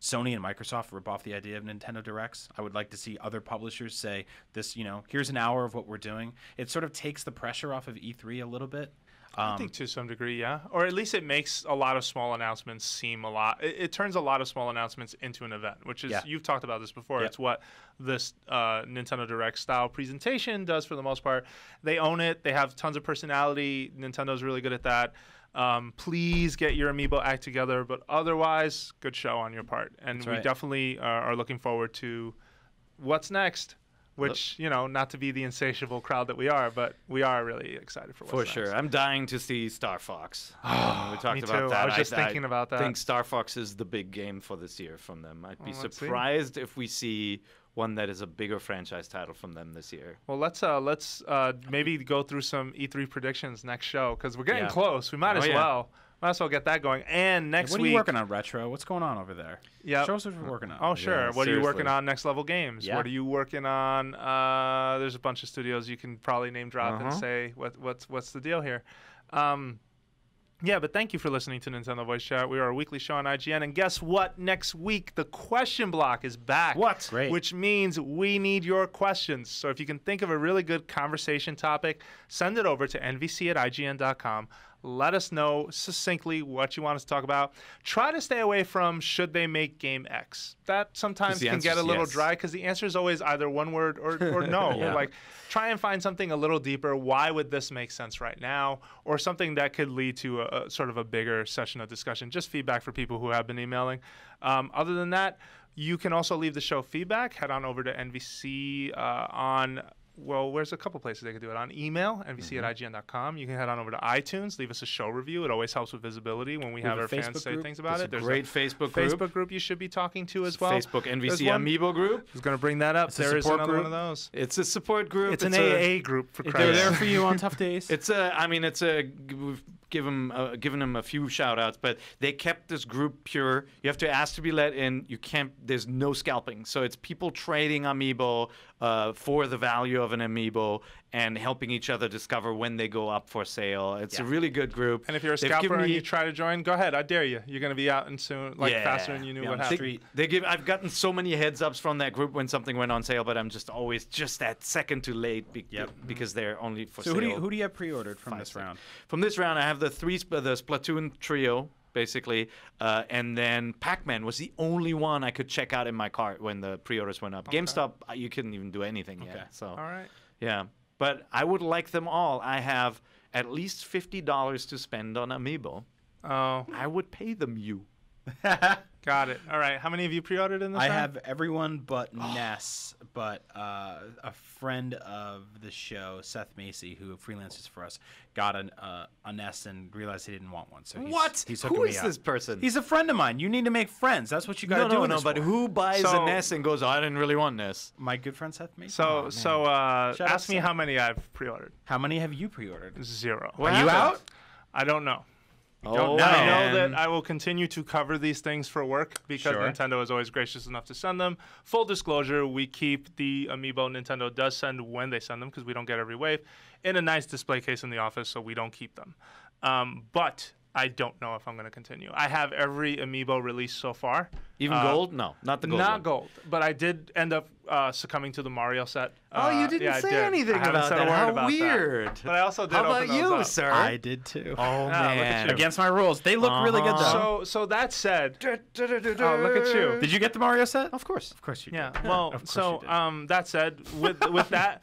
Sony and Microsoft rip off the idea of Nintendo Directs. I would like to see other publishers say this, you know, here's an hour of what we're doing. It sort of takes the pressure off of E3 a little bit. I think to some degree, yeah. Or at least it makes a lot of small announcements seem a lot. It turns a lot of small announcements into an event, which is, Yeah. you've talked about this before. Yep. It's what this Nintendo Direct style presentation does for the most part. They own it. They have tons of personality. Nintendo's really good at that. Please get your Amiibo act together. But otherwise, good show on your part. And That's we right. definitely are looking forward to what's next. Which, you know, not to be the insatiable crowd that we are, but we are really excited for what's For next. sure. I'm dying to see Star Fox. We talked me about too. that. I was just thinking about that. I think Star Fox is the big game for this year from them. I'd be Well, let's see. surprised if we see one that is a bigger franchise title from them this year. Well, let's maybe go through some E3 predictions next show because we're getting Yeah. close. We might Oh, as yeah. well. Might as well get that going. And next What are week, you working on, Retro? What's going on over there? Yeah. Show us what you're working on. Oh, sure. Yeah, What are you working seriously. on? Next Level Games. Yeah. What are you working on? There's a bunch of studios you can probably name drop and say what's the deal here. Yeah, but thank you for listening to Nintendo Voice Chat. We are a weekly show on IGN, and guess what? Next week, the question block is back. What? Great. Which means we need your questions. So if you can think of a really good conversation topic, send it over to nvc@ign.com. Let us know succinctly what you want us to talk about. Try to stay away from should they make game X. That sometimes the can get a answer's little yes. dry because the answer is always either one word or no. Yeah. Like, try and find something a little deeper. Why would this make sense right now? Or something that could lead to a sort of a bigger session of discussion. Just feedback for people who have been emailing. Other than that, you can also leave the show feedback. Head on over to NVC on... Well, there's a couple places they could do it. On email, nvc@ign.com. You can head on over to iTunes, leave us a show review. It always helps with visibility when we have have a our fans Facebook say group. things about There's it. a great Facebook group. Facebook group you should be talking to as well. Facebook NVC There's one- Amiibo group. I was going to bring that up. It's a There is support another group. one of those. It's a support group. It's an AA group, for They're Christ. there for you on tough days. We've given them a few shout outs, but they kept this group pure. You have to ask to be let in. You can't, there's no scalping. So it's people trading Amiibo for the value of an Amiibo, and helping each other discover when they go up for sale. It's a really good group. And if you're a They've scalper given and me- you try to join, go ahead. I dare you. You're going to be out and soon, faster than you knew Yeah, what on the happened. street. I've gotten so many heads ups from that group when something went on sale, but I'm just always just that second too late because they're only for So sale. who do you have pre-ordered from this round? From this round, I have the Splatoon trio, basically, and then Pac-Man was the only one I could check out in my cart when the pre-orders went up. GameStop, you couldn't even do anything yet. So, All right. yeah. But I would like them all. I have at least $50 to spend on Amiibo. Oh, I would pay them you. got it. All right. How many of you pre-ordered in this I round? have everyone but Ness, but a friend of the show, Seth Macy, who freelances for us, got a Ness and realized he didn't want one. So he's hooking Who me is up. this person? He's a friend of mine. You need to make friends. That's what you got to do. No, but who buys So- a NES and goes, oh, I didn't really want NES? My good friend Seth Macy. So, Shout out ask me Seth. how many I've pre-ordered. How many have you pre-ordered? 0. What Are you happened? out? I don't know. Oh, know. I man. know that I will continue to cover these things for work because Sure. Nintendo is always gracious enough to send them. Full disclosure, we keep the Amiibo Nintendo does send when they send them because we don't get every wave in a nice display case in the office, so we don't keep them. But I don't know if I'm going to continue. I have every Amiibo released so far. Even gold? No, not the gold. Not one. gold, but I did end up succumbing to the Mario set. Oh, you didn't yeah, I say did. anything I haven't about said a that. word How about weird. That. But I also did How open about those you, up. sir? I did too. Oh, look at man. you. Against my rules. They look really good though. So that said, Oh, look at you. Did you get the Mario set? Of course. Of course you Yeah. did. Well, Of course so you did. that said, with that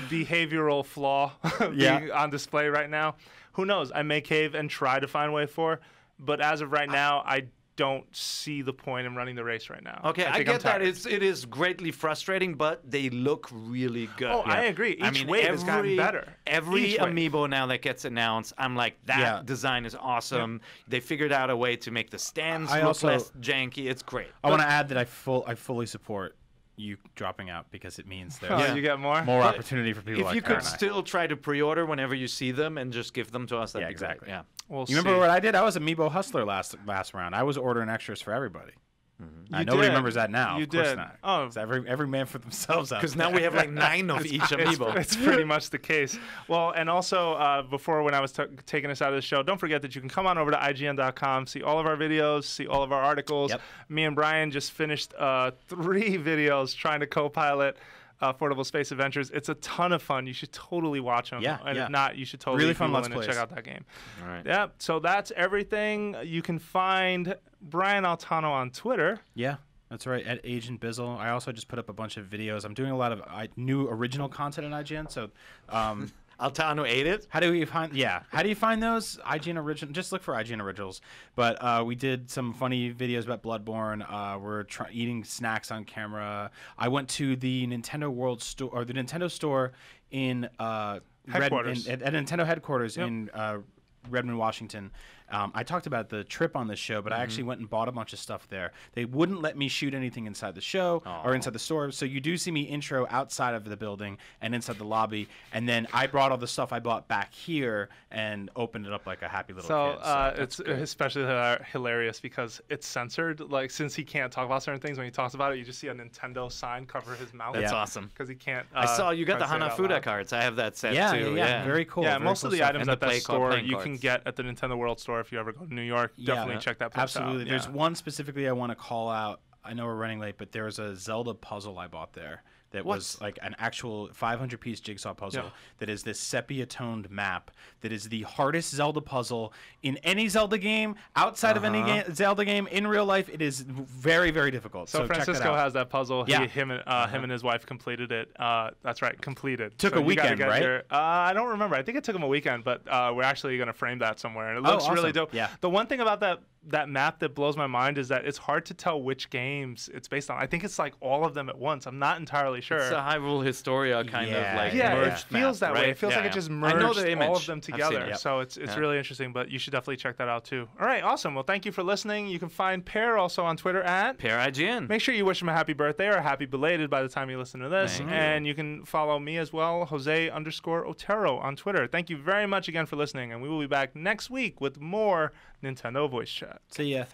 behavioral flaw being on display right now, who knows? I may cave and try to find a way for, but as of right now, I don't see the point in running the race right now. Okay, I think I'm get that. tired. It is greatly frustrating, but they look really good. Oh, I agree. Each wave has gotten better. Every Each wave. Amiibo now that gets announced, I'm like, that design is awesome. They figured out a way to make the stands I look also- less janky. It's great. I want to add that I fully support you dropping out because it means there's Oh, you get more? more opportunity for people If like you her could and I. still try to pre-order whenever you see them and just give them to us, that'd Yeah, be great. exactly. Yeah. We'll You remember see. what I did? I was Amiibo hustler last round. I was ordering extras for everybody. You Nobody did. remembers that now. You of course did. not. Oh. It's every man for themselves out Because there. now we have like 9 of each Amiibo. It's pretty much the case. Well, and also before when I was taking us out of the show, don't forget that you can come on over to IGN.com, see all of our videos, see all of our articles. Yep. Me and Brian just finished 3 videos trying to co-pilot Affordable Space Adventures. It's a ton of fun. You should totally watch them. Yeah, and yeah. if not, you should totally Really be fun willing Let's to check Plays. out that game. All right. Yeah, so that's everything. You can find Brian Altano on Twitter. Yeah, that's right. At Agent Bizzle. I also just put up a bunch of videos. I'm doing a lot of new original content on IGN. So, Altano ate it. how do you find? Yeah, how do you find those IGN original? Just look for IGN originals. But we did some funny videos about Bloodborne. We're eating snacks on camera. I went to the Nintendo World Store or the Nintendo store in Headquarters. at Nintendo headquarters Yep. in Redmond, Washington. I talked about the trip on the show, but I actually went and bought a bunch of stuff there. They wouldn't let me shoot anything inside the show or inside the store, so you do see me intro outside of the building and inside the lobby, and then I brought all the stuff I bought back here and opened it up like a happy little So, kid. So it's especially hilarious because it's censored. Like, since he can't talk about certain things, when he talks about it, you just see a Nintendo sign cover his mouth. That's Yeah. awesome. Because he can't. I saw you got the try to say it out Hanafuda loud. cards. I have that set yeah, too. yeah, very cool. Yeah, very most cool of the stuff. items And the at that store playing you can cards. get at the Nintendo World Store if you ever go to New York. Definitely check that place Absolutely. out. There's Yeah. one specifically I want to call out. I know we're running late, but there was a Zelda puzzle I bought there that was like an actual 500-piece jigsaw puzzle Yeah. that is this sepia-toned map that is the hardest Zelda puzzle in any Zelda game, outside of any Zelda game. In real life, it is very, very difficult. So check that Francisco out. has that puzzle. Yeah. Him and his wife completed it. That's right, completed. Took So a you gotta weekend, get right? your- I don't remember. I think it took him a weekend, but we're actually going to frame that somewhere. And it Oh, looks really awesome. dope. Yeah. The one thing about that map that blows my mind is that it's hard to tell which games it's based on. I think it's like all of them at once. I'm not entirely sure. It's a Hyrule Historia kind of Yeah, like Yeah, merged it feels map, that way. right? It feels Yeah, like it yeah. just I merged know the all image. of them I've seen together. it. So it's Yeah. really interesting, but you should definitely check that out too. All right, awesome. Well, thank you for listening. You can find Pear also on Twitter at Pair IGN. Make sure you wish him a happy birthday or a happy belated by the time you listen to this. Thank and you can follow me as well, Jose_Otero on Twitter. Thank you very much again for listening, and we will be back next week with more Nintendo Voice Chat. See ya.